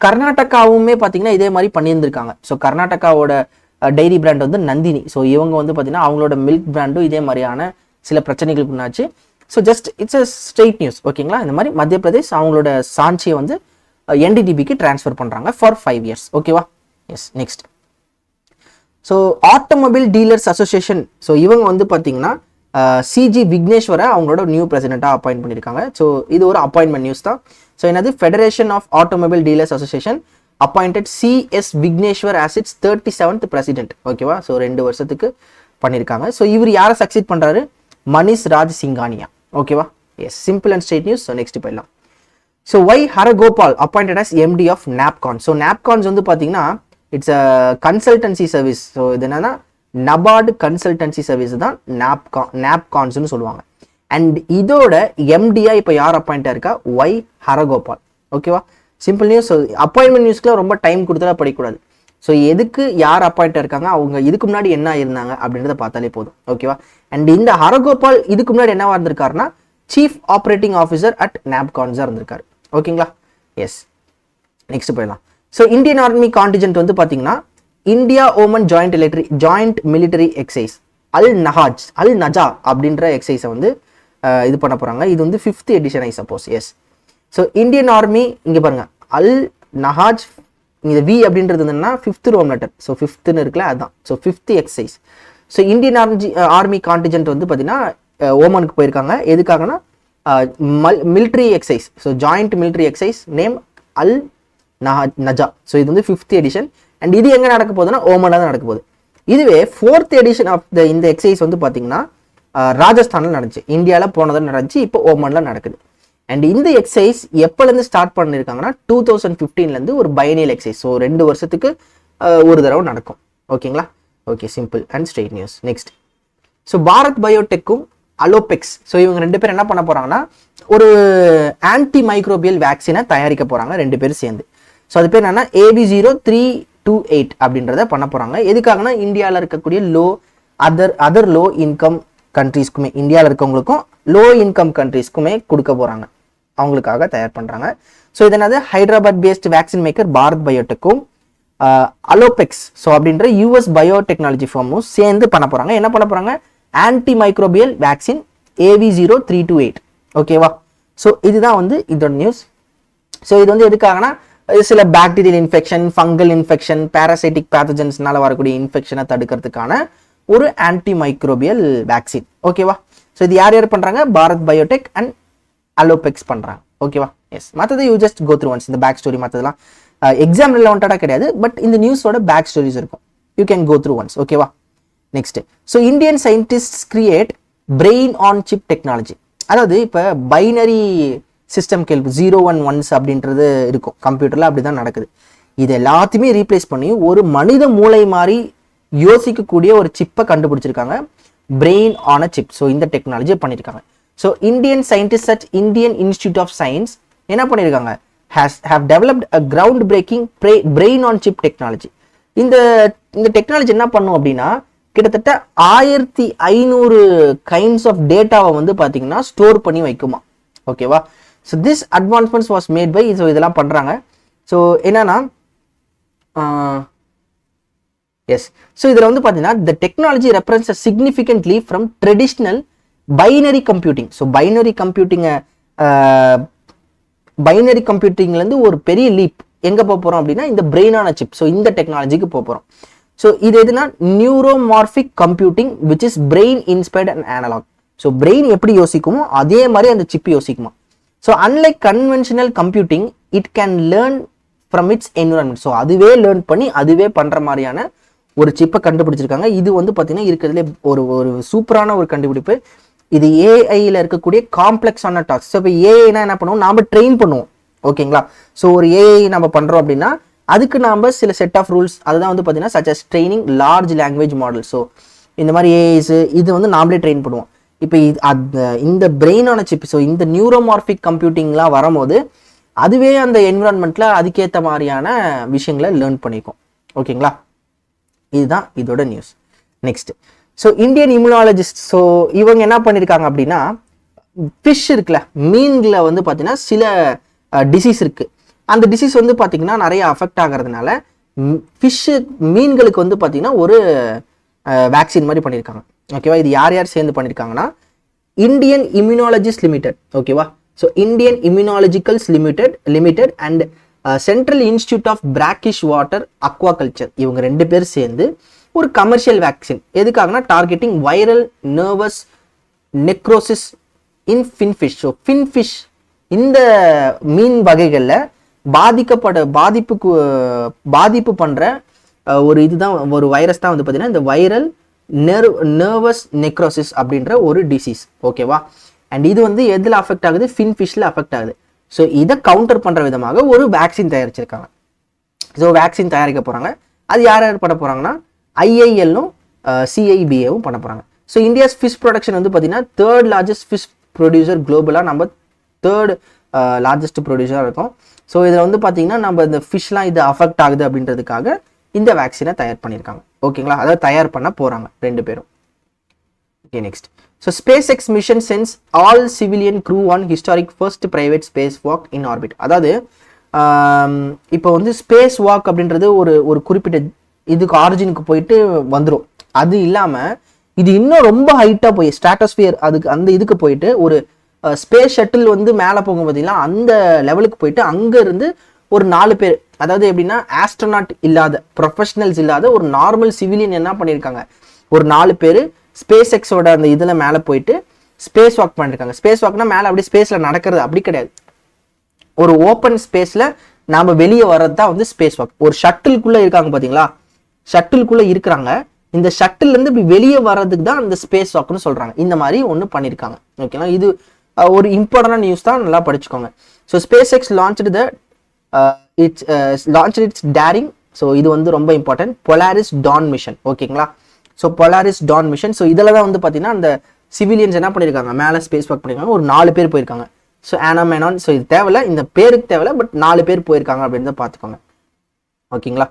கர்நாடகாவுமே பார்த்தீங்கன்னா இதே மாதிரி பண்ணியிருந்திருக்காங்க. ஸோ கர்நாடகாவோட டைரி பிராண்ட் வந்து நந்தினி. ஸோ இவங்க வந்து பார்த்தீங்கன்னா அவங்களோட மில்க் பிராண்டும் இதே மாதிரியான சில பிரச்சனைகளுக்கு முன்னாச்சு. So just it's a straight news. ஓகேங்களா, இந்த மாதிரி மத்திய பிரதேஷ் அவங்களோட சாஞ்சியை வந்து என்டிடிபிக்கு ட்ரான்ஸ்ஃபர் பண்ணுறாங்க ஃபார் 5 years. ஓகேவா? Yes. Next, so automobile dealers association. So இவங்க வந்து பார்த்தீங்கன்னா சிஜி விக்னேஸ்வரை அவங்களோட நியூ பிரசிடென்ட்டாக அப்பாயிண்ட் பண்ணியிருக்காங்க. ஸோ இது ஒரு அப்பாயின்மெண்ட் நியூஸ் தான். ஸோ என்னது, federation of automobile dealers association appointed CS Vigneshwar as its 37th president. ஓகேவா? ஸோ 2 வருஷத்துக்கு பண்ணியிருக்காங்க. ஸோ இவர் யாரை சக்சீட் பண்ணுறாரு? மணிஷ் ராஜ் சிங்கானியா. ஓகேவா? Yes, simple and straight news. So next போயிடலாம். So Y Haragopal appointed as MD of Nabcon. So Nabcons வந்து பார்த்தீங்கன்னா it's a consultancy service. So இது என்னன்னா நபார்டு கன்சல்டன்சி சர்வீஸ் தான் நாப்கான்ஸ்னு சொல்லுவாங்க. அண்ட் இதோட எம்டியா இப்போ யார் அப்பாயிண்டா இருக்கா? ஒய் ஹரகோபால். ஓகேவா? Simple news. அப்பாயின்மெண்ட் நியூஸ்க்குலாம் ரொம்ப டைம் கொடுத்தா படிக்கக்கூடாது. ஸோ எதுக்கு யார் அப்பாயிண்டா இருக்காங்க, அவங்க இதுக்கு முன்னாடி என்ன இருந்தாங்க அப்படின்றத பார்த்தாலே போதும். ஓகேவா? அண்ட் இந்த ஹரகோபால் இதுக்கு முன்னாடி என்னவா இருந்திருக்காருன்னா சீஃப் ஆப்ரேட்டிங் ஆஃபீஸர் அட் நாப்கான்ஸாக இருந்திருக்காரு. ஓகேங்களா? எஸ். நெக்ஸ்ட் போயிடலாம். ஸோ இந்தியன் ஆர்மி கான்டிஜென்ட் வந்து பார்த்தீங்கன்னா India Oman joint military exercise Al Najah அப்படின்ற எக்ஸைஸை வந்து இது பண்ண போகிறாங்க. இது வந்து 5th edition I suppose. Yes. So Indian army இங்கே பாருங்க, அல் நஹாஜ், இங்கே வி அப்படின்றது என்னன்னா 5th Rome letter. So 5th இருக்குல்ல, அதுதான். So 5th exercise. So Indian army contingent வந்து பார்த்தீங்கன்னா ஓமனுக்கு போயிருக்காங்க. எதுக்காகனா military exercise. So joint military exercise name Al Najah. So இது வந்து 5th edition. அண்ட் இது எங்கே நடக்க போகுதுன்னா ஓமனில் தான் நடக்க போகுது. இதுவே 4th edition ஆஃப் இந்த எக்ஸைஸ் வந்து பார்த்தீங்கன்னா ராஜஸ்தானில் நடந்துச்சு. இந்தியாவில் போனதில் நடந்துச்சு, இப்போ ஓமனில் நடக்குது. அண்ட் இந்த எக்ஸைஸ் எப்போலேருந்து ஸ்டார்ட் பண்ணியிருக்காங்கன்னா 2015 ஒரு பைனியல் எக்ஸைஸ். ஸோ 2 வருஷத்துக்கு ஒரு தடவை நடக்கும். ஓகேங்களா? Okay, simple and straight news. Next, so Bharat பயோடெக்கும் அலோபெக்ஸ். ஸோ இவங்க 2 பேர் என்ன பண்ண போகிறாங்கன்னா ஒரு ஆன்டி மைக்ரோபியல் வேக்சினை தயாரிக்க போகிறாங்க 2 பேரும் சேர்ந்து. ஸோ அது பேர் என்னன்னா AB0328 அப்படின்றத பண்ண போகிறாங்க. எதுக்காகனா இந்தியாவில் இருக்கக்கூடிய அதர் லோ இன்கம் கண்ட்ரீஸ்க்குமே, இந்தியாவில் இருக்கவங்களுக்கும் லோ இன்கம் கண்ட்ரீஸ்க்குமே கொடுக்க போகிறாங்க, அவங்களுக்காக தயார் பண்ணுறாங்க. ஸோ இது என்னது, Hyderabad based vaccine maker Bharat பயோடெக்கும் அலோபெக்ஸ் ஸோ அப்படின்ற US பயோடெக்னாலஜி ஃபார்மும் சேர்ந்து பண்ண போகிறாங்க. என்ன பண்ண போகிறாங்க? Anti microbial vaccine AB0328. ஓகேவா? ஸோ இதுதான் வந்து இதோட நியூஸ். ஸோ இது வந்து எதுக்காகனா சில bacterial infection, fungal infection, parasitic பேத்தஜன்ஸ்னால வரக்கூடிய இன்ஃபெக்ஷனை தடுக்கிறதுக்கான ஒரு ஆன்டி மைக்ரோபியல் வேக்சின். ஓகேவா? ஸோ இது யார் யார் பண்ணுறாங்க? பாரத் பயோடெக் அண்ட் அலோபெக்ஸ் பண்ணுறாங்க. ஓகேவா? எஸ். மற்றது you just go through once. இந்த பேக் ஸ்டோரி மற்றதெல்லாம் எக்ஸாம் ரிலவெண்ட்டாக கிடையாது, பட் இந்த நியூஸோட பேக் ஸ்டோரிஸ் இருக்கும். You can go through once. ஓகேவா? Next, so Indian scientist create brain on chip technology. அதாவது இப்போ பைனரி சிஸ்டம் கேள்வி 0 1 1s அப்படின்றது இருக்கும் கம்ப்யூட்டரில், அப்படி தான் நடக்குது. இது எல்லாத்தையுமே ரீப்ளேஸ் பண்ணி ஒரு மனித மூளை மாதிரி யோசிக்கக்கூடிய ஒரு சிப்பை கண்டுபிடிச்சிருக்காங்க, brain on a chip. So இந்த டெக்னாலஜியை பண்ணியிருக்காங்க. So Indian scientist at Indian institute of science என்ன பண்ணியிருக்காங்க? have developed a ground breaking brain on chip technology. இந்த டெக்னாலஜி என்ன பண்ணும் அப்படின்னா கிட்டத்தட்ட 1500 கைண்ட்ஸ் ஆஃப் டேட்டாவை வந்து பார்த்தீங்கன்னா ஸ்டோர் பண்ணி வைக்குமா. ஓகேவா? So this advancements was made by, so இதெல்லாம் பண்ணுறாங்க. ஸோ என்னன்னா எஸ், ஸோ இதில் வந்து பார்த்தீங்கன்னா the technology represents significantly from traditional binary computing. So binary கம்ப்யூட்டிங்லேருந்து ஒரு பெரிய லீப் எங்கே போக போகிறோம் அப்படின்னா இந்த பிரெயினான சிப். ஸோ இந்த டெக்னாலஜிக்கு போக போகிறோம். ஸோ இது எதுனா neuromorphic computing which is brain inspired and analogue. So brain எப்படி யோசிக்குமோ அதே மாதிரி அந்த chip யோசிக்குமா. So unlike conventional computing it can learn from its environment. So அதுவே லேர்ன் பண்ணி அதுவே பண்ணுற மாதிரியான ஒரு சிப்பை கண்டுபிடிச்சிருக்காங்க. இது வந்து பார்த்தீங்கன்னா இருக்கிறதுலே ஒரு சூப்பரான ஒரு கண்டுபிடிப்பு. இது ஏஐயில் இருக்கக்கூடிய காம்ப்ளெக்ஸான டாஸ்க். ஸோ இப்போ ஏஐனா என்ன பண்ணுவோம், நாம் ட்ரெயின் பண்ணுவோம். ஓகேங்களா? ஸோ ஒரு ஏஐ நம்ம பண்ணுறோம் அப்படின்னா அதுக்கு நாம் சில செட் ஆஃப் ரூல்ஸ், அதுதான் வந்து பார்த்தீங்கன்னா such as training large language model. So இந்த மாதிரி ஏஐஸ் இது வந்து நாமளே ட்ரெயின் பண்ணுவோம். இப்போ இந்த பிரெயினான சிப், ஸோ இந்த நியூரோமார்பிக் கம்ப்யூட்டிங்லாம் வரும்போது அதுவே அந்த என்விரான்மெண்ட்டில் அதுக்கேற்ற மாதிரியான விஷயங்களை லேர்ன் பண்ணிக்கும். ஓகேங்களா? இதுதான் இதோட news. Next, so Indian இம்யூனாலஜிஸ்ட், so இவங்க என்ன பண்ணியிருக்காங்க அப்படின்னா ஃபிஷ் இருக்குல்ல, மீன்களை வந்து பார்த்தீங்கன்னா சில டிசீஸ் இருக்குது. அந்த டிசீஸ் வந்து பார்த்தீங்கன்னா நிறைய அஃபெக்ட் ஆகிறதுனால ஃபிஷ்ஷு மீன்களுக்கு வந்து பார்த்தீங்கன்னா ஒரு வேக்சின் மாதிரி பண்ணியிருக்காங்க. ஓகேவா, இது யார் யார் சேர்ந்து பண்ணியிருக்காங்கன்னா இந்தியன் இம்யூனாலஜிஸ்ட் லிமிடெட். ஓகேவா, so Indian இம்யூனாலஜிக்கல்ஸ் limited and central institute of brackish water aquaculture, இவங்க 2 பேர் சேர்ந்து ஒரு கமர்ஷியல் வேக்சின் எதுக்காகனா டார்கெட்டிங் வைரல் நர்வஸ் நெக்ரோசிஸ் இன் ஃபின்ஃபிஷ். ஸோ ஃபின்ஃபிஷ் இந்த மீன் வகைகளில் பாதிப்பு பண்ணுற ஒரு இதுதான், ஒரு வைரஸ் தான் வந்து பார்த்தீங்கன்னா இந்த வைரல் நர்வஸ் நெக்ரோசிஸ் அப்படின்ற ஒரு டிசீஸ். ஓகேவா, அண்ட் இது வந்து எதில் அஃபெக்ட் ஆகுது, ஃபின்ஃபிஷ்ல அஃபெக்ட் ஆகுது. ஸோ இதை கவுண்டர் பண்ணுற விதமாக ஒரு வேக்சின் தயாரிச்சிருக்காங்க. ஸோ வேக்சின் தயாரிக்க போகிறாங்க. அது யார் யார் பண்ண போகிறாங்கன்னா IIL-ம் CIBA-வும் பண்ண போகிறாங்க. ஸோ இந்தியாஸ் ஃபிஷ் ப்ரொடக்ஷன் வந்து பார்த்தீங்கன்னா 3rd லார்ஜஸ்ட் ஃபிஷ் ப்ரொடியூசர் குளோபலாக, நம்ம 3rd லார்ஜஸ்ட் ப்ரொடியூசராக இருக்கும். ஸோ இதில் வந்து பார்த்தீங்கன்னா நம்ம இந்த ஃபிஷ்லாம் இது அஃபெக்ட் ஆகுது அப்படின்றதுக்காக இந்த வேக்சினை தயார் பண்ணியிருக்காங்க. ஓகேங்களா, அதாவது தயார் பண்ண போகிறாங்க 2 பேரும். Okay, next. So SpaceX mission sends all civilian crew on historic first private spacewalk in orbit. அதாவது இப்போ வந்து ஸ்பேஸ் வாக் அப்படின்றது ஒரு குறிப்பிட்ட இதுக்கு ஆரிஜினுக்கு போயிட்டு வந்துடும். அது இல்லாமல் இது இன்னும் ரொம்ப ஹைட்டாக போய் ஸ்ட்ராட்டோஸ்பியர் அந்த இதுக்கு போயிட்டு ஒரு ஸ்பேஸ் ஷட்டில் வந்து மேலே போகும் பார்த்தீங்கன்னா அந்த லெவலுக்கு போயிட்டு அங்கே இருந்து ஒரு 4 பேர், அதாவது எப்படின்னா ஆஸ்ட்ரோனாட் இல்லாத ப்ரொஃபஷனல்ஸ் இல்லாத ஒரு நார்மல் சிவிலியன் என்ன பண்ணியிருக்காங்க, ஒரு 4 பேர் SpaceX-ஓட அந்த இதில் மேலே போயிட்டு ஸ்பேஸ் வாக் பண்ணியிருக்காங்க. ஸ்பேஸ் வாக்னா மேலே அப்படியே ஸ்பேஸில் நடக்கிறது அப்படி கிடையாது, ஒரு ஓப்பன் ஸ்பேஸில் நாம் வெளியே வர்றது தான் வந்து ஸ்பேஸ் வாக். ஒரு ஷட்டிலுக்குள்ளே இருக்காங்க பார்த்தீங்களா, ஷட்டிலுக்குள்ளே இருக்கிறாங்க, இந்த ஷட்டில்லேருந்து இப்படி வெளியே வர்றதுக்கு தான் அந்த ஸ்பேஸ் வாக்னு சொல்கிறாங்க. இந்த மாதிரி ஒன்று பண்ணியிருக்காங்க. ஓகேங்களா, இது ஒரு இம்பார்ட்டன்டான நியூஸ் தான், நல்லா படிச்சுக்கோங்க. So SpaceX launched its daring, so இது வந்து ரொம்ப இம்பார்ட்டன்ட், Polaris Dawn மிஷன். ஓகேங்களா, so Polaris Dawn mission. So இதில் தான் வந்து பார்த்தீங்கன்னா அந்த சிவிலியன்ஸ் என்ன பண்ணியிருக்காங்க, மேலே ஸ்பேஸ் வாக் பண்ணியிருக்காங்க. ஒரு 4 பேர் போயிருக்காங்க. ஸோ ஆனாமேனான், ஸோ இது தேவையில்ல, இந்த பேருக்கு தேவையில்ல, பட் 4 பேர் போயிருக்காங்க அப்படின்னு தான் பார்த்துக்கோங்க. ஓகேங்களா,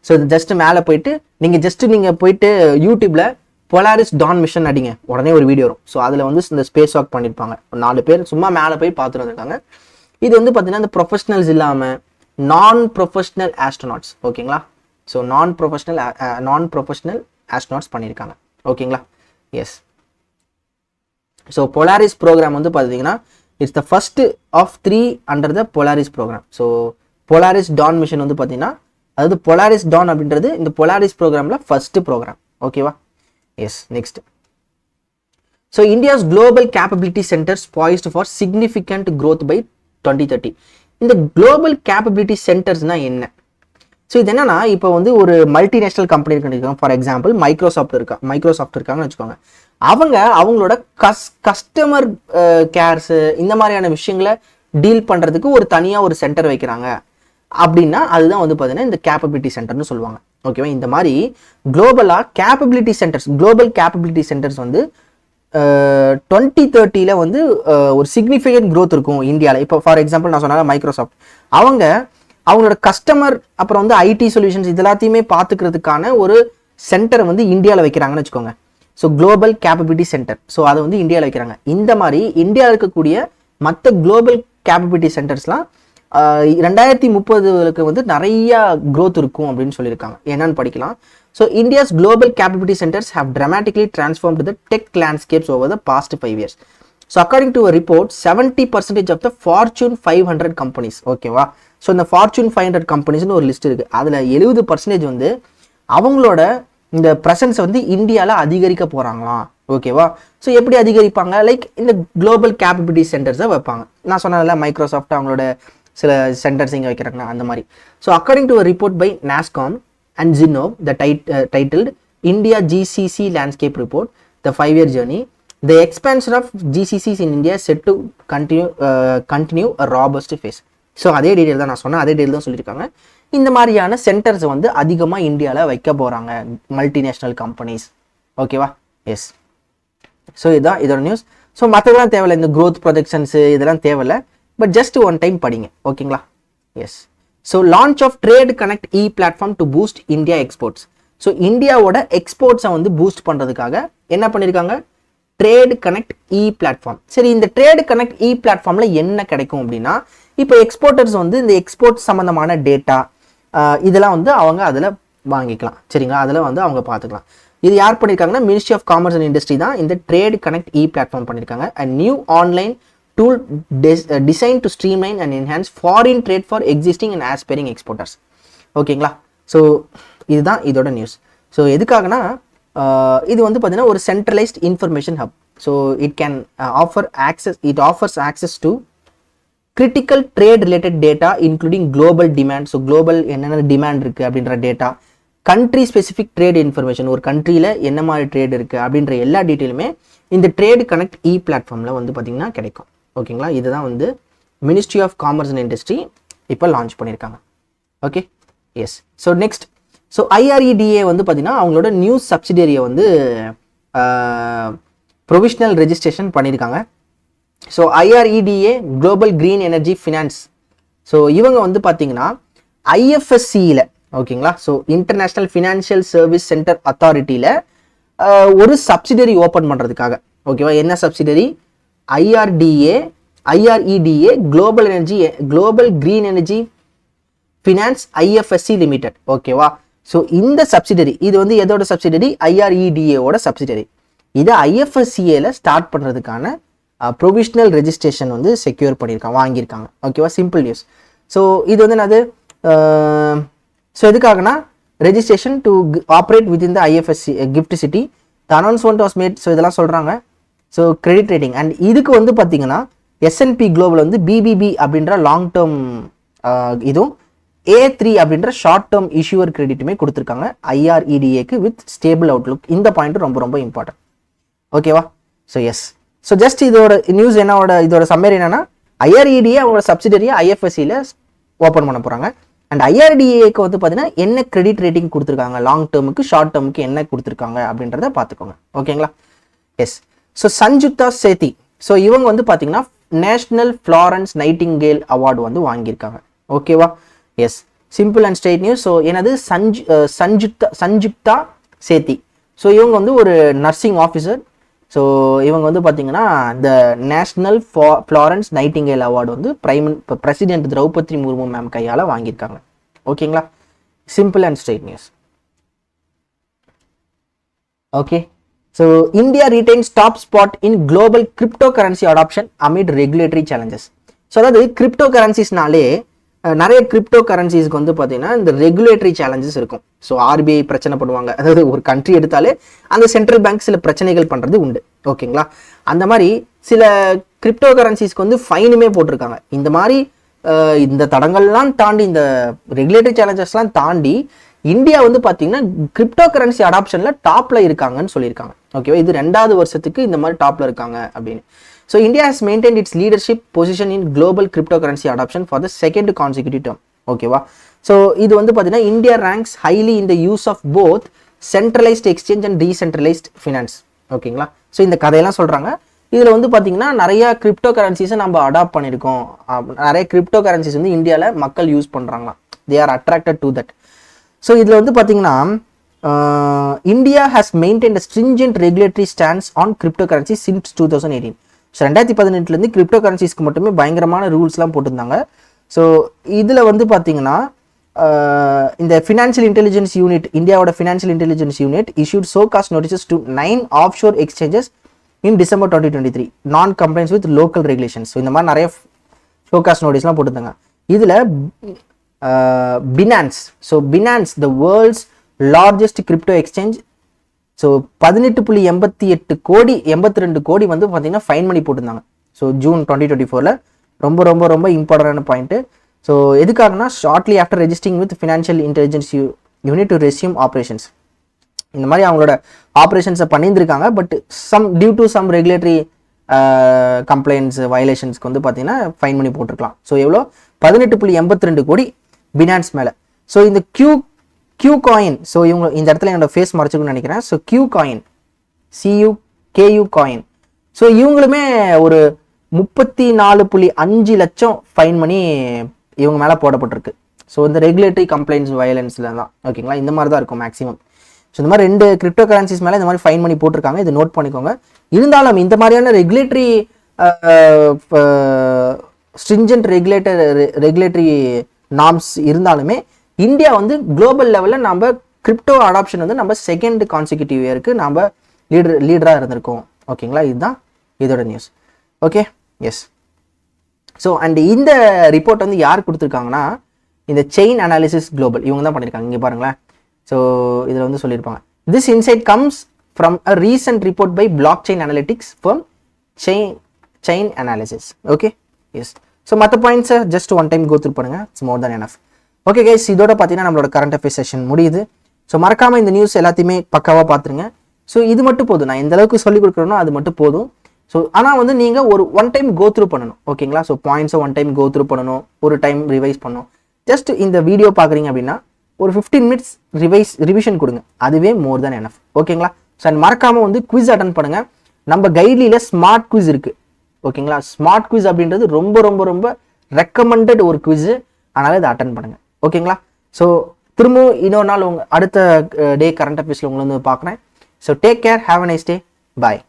ஸோ இது ஜஸ்ட் மேலே போயிட்டு நீங்கள் போயிட்டு யூடியூப்ல Polaris Dawn மிஷன் அடிங்க, உடனே ஒரு வீடியோ வரும். ஸோ அதில் வந்து இந்த ஸ்பேஸ் வாக் பண்ணியிருப்பாங்க. 4 பேர் சும்மா மேலே போய் பார்த்துட்டு வந்திருக்காங்க. இது வந்து பார்த்தீங்கன்னா இந்த ப்ரொஃபஷனல்ஸ் இல்லாமல் நான் ப்ரொஃபஷனல் ஆஸ்ட்ரோனாட்ஸ். ஓகேங்களா, ஸோ நான் ப்ரொஃபஷனல் ஆஸ்ட்ரோனாட்ஸ் பண்ணியிருக்காங்க. ஓகேங்களா, எஸ். ஸோ Polaris ப்ரோக்ராம் வந்து பார்த்தீங்கன்னா it's the first of 3 under the Polaris programme. So Polaris Dawn mission வந்து பார்த்தீங்கன்னா, அதாவது Polaris Dawn அப்படின்றது இந்த Polaris ப்ரோக்ராமில் ஃபர்ஸ்ட் ப்ரோக்ராம். ஓகேவா, yes. Next. So India's global capability centres boost for significant growth by 2030. இந்த குளோபல் கேப்பபிலிட்டி சென்டர்ஸ்னா என்ன? ஸோ இது என்னன்னா, இப்போ வந்து ஒரு மல்டிநேஷனல் கம்பெனி இருக்காங்க, ஃபார் எக்ஸாம்பிள் மைக்ரோசாஃப்ட் இருக்காங்கன்னு வச்சுக்கோங்க. அவங்களோட கஸ்டமர் கேர்ஸ் இந்த மாதிரியான விஷயங்களை டீல் பண்ணுறதுக்கு ஒரு தனியாக ஒரு சென்டர் வைக்கிறாங்க அப்படின்னா அதுதான் வந்து பார்த்தீங்கன்னா இந்த கேப்பபிலிட்டி சென்டர்னு சொல்லுவாங்க. ஓகேவா, இந்த மாதிரி குளோபல் கேப்பபிலிட்டி சென்டர்ஸ் வந்து 2030 வந்து ஒரு சிக்னிஃபிகண்ட் க்ரோத் இருக்கும் இந்தியாவில். இப்போ ஃபார் எக்ஸாம்பிள் நான் சொன்னால மைக்ரோசாஃப்ட் அவங்களோட கஸ்டமர் அப்புறம் வந்து ஐடி சொல்யூஷன்ஸ் இது எல்லாத்தையுமே பார்த்துக்கிறதுக்கான ஒரு சென்டரை வந்து இந்தியாவில் வைக்கிறாங்கன்னு வச்சுக்கோங்க. So global capability centre, so அதை வந்து இந்தியாவில் வைக்கிறாங்க. இந்த மாதிரி இந்தியாவில் இருக்கக்கூடிய மற்ற குளோபல் கேப்பபிலிட்டி சென்டர்ஸ்லாம் 2030 வந்து நிறைய க்ரோத் இருக்கும் அப்படின்னு சொல்லியிருக்காங்க. என்னன்னு படிக்கலாம். So India's global capability centres have dramatically transformed the tech landscapes over the past 5 years. So according to a report 70% of the Fortune 500 companies, ஓகேவா, ஸோ இந்த Fortune 500 கம்பெனிஸ்னு ஒரு லிஸ்ட் இருக்குது. அதில் 70% வந்து அவங்களோட இந்த ப்ரெசன்ஸை வந்து இந்தியாவில் அதிகரிக்க போகிறாங்களாம். ஓகேவா, ஸோ எப்படி அதிகரிப்பாங்க, லைக் இந்த குளோபல் கேப்பபிலிட்டி சென்டர்ஸை வைப்பாங்க. நான் சொன்னதில்ல மைக்ரோசாஃப்ட் அவங்களோட சில சென்டர்ஸ் இங்கே வைக்கிறாங்கன்னா அந்த மாதிரி. So according to a report by NASSCOM and Zinnov, the titled India GCC Landscape Report, the 5-year journey, the expansion of GCCs in India is set to continue a robust phase. So அதே டீட்டெயில் தான் நான் சொன்னேன், அதே டீட்டெயில் தான் சொல்லியிருக்காங்க. இந்த மாதிரியான சென்டர்ஸ் வந்து அதிகமாக இந்தியாவில் வைக்க போகிறாங்க மல்டிநேஷ்னல் கம்பெனிஸ். ஓகேவா, எஸ். ஸோ இதுதான் இதோட நியூஸ். ஸோ மற்றதெல்லாம் தேவையில்லை, இந்த க்ரோத் ப்ரொஜெக்ஷன்ஸு இதெல்லாம் தேவையில்லை, பட் ஜஸ்ட் ஒன் டைம் படிங்க. ஓகேங்களா, yes. So launch of trade connect e platform to boost India exports. So இந்தியாவோட எக்ஸ்போர்ட்ஸை வந்து பூஸ்ட் பண்ணுறதுக்காக என்ன பண்ணியிருக்காங்க, ட்ரேட் கனெக்ட் இ பிளாட்ஃபார்ம். சரி, இந்த ட்ரேட் கனெக்ட் இ பிளாட்ஃபார்மில் என்ன கிடைக்கும் அப்படின்னா, இப்போ எக்ஸ்போர்ட்டர்ஸ் வந்து இந்த எக்ஸ்போர்ட் சம்மந்தமான டேட்டா இதெல்லாம் வந்து அவங்க அதில் வாங்கிக்கலாம். சரிங்களா, அதில் வந்து அவங்க பார்த்துக்கலாம். இது யார் பண்ணியிருக்காங்கன்னா ministry of commerce and industry தான் இந்த ட்ரேட் கனெக்ட் பிளாட்ஃபார்ம் பண்ணியிருக்காங்க. And new online tool design to streamline and enhance foreign trade for existing and aspiring exporters. ஓகேங்களா, ஸோ இதுதான் இதோட நியூஸ். ஸோ எதுக்காகனா இது வந்து பார்த்தீங்கன்னா ஒரு centralised information hub. So it offers access to critical trade related data including global demand. So global என்னென்ன டிமாண்ட் இருக்குது அப்படின்ற data, country specific trade information, ஒரு கண்ட்ரியில் என்ன மாதிரி ட்ரேட் இருக்குது அப்படின்ற எல்லா டீட்டெயிலுமே இந்த ட்ரேட் கனெக்ட் பிளாட்ஃபார்மில் வந்து பார்த்திங்கன்னா கிடைக்கும். ஓகேங்களா, இதுதான் வந்து ministry of commerce and industry இப்போ லான்ச் பண்ணியிருக்காங்க. Okay, yes. So next, so IREDA வந்து பார்த்திங்கன்னா அவங்களோட நியூ சப்சிடரியை வந்து ப்ரொவிஷனல் ரெஜிஸ்ட்ரேஷன் பண்ணியிருக்காங்க. So IREDA global green energy finance. So இவங்க வந்து பார்த்தீங்கன்னா IFSCயில், ஓகேங்களா, so international financial service centre அத்தாரிட்டியில் ஒரு சப்சிடரி ஓப்பன் பண்ணுறதுக்காக. ஓகேவா, என்ன subsidiary? IREDA global green energy finance IFSC limited. ஓகேவா, ஸோ இந்த சப்சிடரி இது வந்து எதோட சப்சிடரி? IREDA subsidiary. இதை IFSCயில் ஸ்டார்ட் பண்ணுறதுக்கான ப்ரொவிஷனல் ரெஜிஸ்ட்ரேஷன் வந்து செக்யூர் பண்ணியிருக்காங்க, வாங்கியிருக்காங்க. ஓகேவா, சிம்பிள் நியூஸ். ஸோ இது வந்து என்னது? ஸோ எதுக்காகனா registration to operate within the IFSC gift city. The announcement was made. So இதெல்லாம் சொல்கிறாங்க. ஸோ கிரெடிட் ரேட்டிங் அண்ட் இதுக்கு வந்து பார்த்தீங்கன்னா S&P குளோபல் வந்து BBB அப்படின்ற லாங் டேர்ம் இதுவும் A3 அப்படின்ற ஷார்ட் டேர்ம் இஷ்யூவர் கிரெடிட்டுமே கொடுத்துருக்காங்க IREDAக்கு வித் ஸ்டேபிள் அவுட்லுக். இந்த பாயிண்ட் ரொம்ப ரொம்ப இம்பார்ட்டன்ட். ஓகேவா, ஸோ எஸ். ஸோ ஜஸ்ட் இதோட நியூஸ் இதோட சம்மரி என்னன்னா IREDA அவங்களோட சப்சிடரியை IFSCயில் ஓப்பன் பண்ண போகிறாங்க. அண்ட் IREDAக்கு வந்து பார்த்தீங்கன்னா என்ன கிரெடிட் ரேட்டிங் கொடுத்துருக்காங்க, லாங் டேர்முக்கு ஷார்ட் டேர்முக்கு என்ன கொடுத்துருக்காங்க அப்படின்றத பார்த்துக்கோங்க. ஓகேங்களா, எஸ். ஸோ சஞ்சுக்தா சேத்தி, ஸோ இவங்க வந்து பார்த்தீங்கன்னா நேஷனல் ஃப்ளாரன்ஸ் நைட்டிங்கேல் அவார்டு வந்து வாங்கியிருக்காங்க. ஓகேவா, yes. Simple and straight news. So எனது சஞ்சுக்தா சேத்தி. ஸோ இவங்க வந்து ஒரு நர்சிங் ஆஃபீஸர். ஸோ இவங்க வந்து பார்த்தீங்கன்னா இந்த நேஷனல் ஃப்ளாரன்ஸ் நைட்டிங்கேல் அவார்டு வந்து பிரசிடென்ட் திரௌபதி முர்மு மேம் கையால் வாங்கியிருக்காங்க. ஓகேங்களா, simple and straight news. Okay, so India retains top spot in global crypto currency adoption AMET regulatory challenges. So அதாவது கிரிப்டோ கரன்சிஸ்னாலே நிறைய கிரிப்டோ கரன்சிஸ்க்கு வந்து பார்த்தீங்கன்னா இந்த ரெகுலேட்டரி சேலஞ்சஸ் இருக்கும். ஸோ RBI பிரச்சனை பண்ணுவாங்க. அதாவது ஒரு கண்ட்ரி எடுத்தாலே அந்த சென்ட்ரல் பேங்க் சில பிரச்சனைகள் பண்ணுறது உண்டு. ஓகேங்களா, அந்த மாதிரி சில கிரிப்டோ கரன்சிஸ்க்கு வந்து ஃபைனுமே போட்டிருக்காங்க. இந்த மாதிரி இந்த தடங்கள்லாம் தாண்டி, இந்த ரெகுலேட்டரி சேலஞ்சஸ்லாம் தாண்டி இந்தியா வந்து பார்த்தீங்கன்னா கிரிப்டோ கரன்சி அடாப்ஷனில் டாப்பில் இருக்காங்கன்னு சொல்லியிருக்காங்க. ஓகேவா, இது 2வது வருஷத்துக்கு இந்த மாதிரி டாப்பில் இருக்காங்க அப்படின்னு. So India has maintained its leadership position in global cryptocurrency adoption for the 2nd consecutive term. ஓகேவா, ஸோ இது வந்து பார்த்தீங்கன்னா India ranks highly in the use of both centralised exchange and decentralised finance. ஓகேங்களா, ஸோ இந்த கதையெல்லாம் சொல்கிறாங்க. இதில் வந்து பார்த்தீங்கன்னா நிறைய கிரிப்டோ கரன்சிஸை நம்ம அடாப்ட் பண்ணியிருக்கோம். நிறைய கிரிப்டோ கரன்சிஸ் வந்து இந்தியாவில் மக்கள் use பண்ணுறாங்களாம். They are attracted to that. So இதில் வந்து பார்த்தீங்கன்னா India has maintain a stringent regulatory stands on crypto currency since 2018. So 2018 crypto கரன்சிஸ்க்கு மட்டுமே பயங்கரமான ரூல்ஸ்லாம் போட்டிருந்தாங்க. ஸோ இதில் வந்து பார்த்தீங்கன்னா இந்த ஃபினான்ஷியல் இன்டெலிஜென்ஸ் யூனிட், இந்தியாவோட financial intelligence unit issued சோகாஸ்ட் notices to 9 offshore exchanges in December 2023 நான் compliance with local regulations. So இந்த மாதிரி நிறைய சோகாஸ்ட் நோட்டீஸ்லாம் போட்டிருந்தாங்க. இதில் finance, so finance the world's largest crypto exchange. So 18.82 கோடி வந்து பார்த்தீங்கன்னா ஃபைன் பண்ணி போட்டிருந்தாங்க. ஸோ ஜூன் 2024 ரொம்ப ரொம்ப ரொம்ப இம்பார்ட்டன்டான பாயிண்ட்டு. ஸோ எதுக்காகனா shortly after registering with financial intelligence unit to resume operations. இந்த மாதிரி அவங்களோட ஆப்ரேஷன்ஸை பண்ணியிருந்திருக்காங்க. But due to some regulatory complaints வயலேஷன்ஸ்க்கு வந்து பார்த்தீங்கன்னா ஃபைன் பண்ணி போட்டிருக்கலாம். ஸோ எவ்வளோ? 18.82 கோடி பினான்ஸ் மேலே. ஸோ இந்த கியூ காயின், ஸோ இவங்க இந்த இடத்துல என்னோட ஃபேஸ் மறைச்சிக்கணும்னு நினைக்கிறேன். So Q coin, CUKU coin, so இவங்களுமே ஒரு 34.5 லட்சம் ஃபைன் பண்ணி இவங்க மேலே போடப்பட்டிருக்கு. ஸோ இந்த ரெகுலேட்டரி கம்ப்ளைண்ட்ஸ் வயலன்ஸில் தான். ஓகேங்களா, இந்த மாதிரி தான் இருக்கும் மேக்ஸிமம். ஸோ இந்த மாதிரி 2 கிரிப்டோ கரன்சிஸ் மேலே இந்த மாதிரி ஃபைன் பண்ணி போட்டிருக்காங்க. இதை நோட் பண்ணிக்கோங்க. இருந்தாலும் இந்த மாதிரியான ரெகுலேட்டரி ஸ்ட்ரிஞ்சன்ட் ரெகுலேட்டரி நார்ம்ஸ் இருந்தாலுமே இந்தியா வந்து குளோபல் லெவலில் நம்ம கிரிப்டோ அடாப்ஷன் வந்து நம்ம செகண்ட் கான்சிக்யூட்டிவ் இயருக்கு நம்ம லீடராக இருந்திருக்கோம். ஓகேங்களா, இதுதான் இதோட news. Okay, yes. So and இந்த ரிப்போர்ட் வந்து யார் கொடுத்துருக்காங்கன்னா இந்த செயின் அனாலிசிஸ் குளோபல் இவங்க தான் பண்ணியிருக்காங்க. இங்கே பாருங்களேன். ஸோ இதில் வந்து சொல்லியிருப்பாங்க, this inside comes from a recent report by block chain analytics from chain analysis. Okay, yes. So மற்ற பாயிண்ட்ஸை just one time go through பண்ணுங்கள். It's more then enough. Okay guys, இதோட பார்த்தீங்கன்னா நம்மளோட கரண்ட் அஃபேர்ஸ் செஷன் முடியுது. ஸோ மறக்காமல் இந்த நியூஸ் எல்லாத்தையுமே பக்காவாக பார்த்துருங்க. ஸோ இது மட்டும் போதும், நான் எந்த அளவுக்கு சொல்லிக் கொடுக்குறேனோ அது மட்டும் போதும். ஸோ ஆனால் வந்து நீங்கள் ஒரு ஒன் டைம் கோ த்ரூ பண்ணணும். ஓகேங்களா, ஸோ பாயிண்ட்ஸை ஒன் டைம் கோ த்ரூ பண்ணணும், ஒரு டைம் ரிவைஸ் பண்ணணும். ஜஸ்ட் இந்த வீடியோ பார்க்குறீங்க அப்படின்னா ஒரு 15 மினிட்ஸ் ரிவிஷன் கொடுங்க, அதுவே மோர் தென் எனஃப். ஓகேங்களா, ஸோ அண்ட் மறக்காமல் வந்து குவிஸ் அட்டன் பண்ணுங்கள். நம்ம கைட்லியில் ஸ்மார்ட் குவிஸ் இருக்குது. ஓகேங்களா, ஸ்மார்ட் குவிஸ் அப்படின்றது ரொம்ப ரொம்ப ரொம்ப ரெக்கமெண்டட் ஒரு குவிஸ், அதனால் இதை அட்டன் பண்ணுங்கள். ஓகேங்களா, ஸோ திரும்பவும் இன்னொரு நாள் அடுத்த டே கரண்ட் அஃபேர்ஸில் உங்களை வந்து பார்க்குறேன். So take care, have a nice day, bye.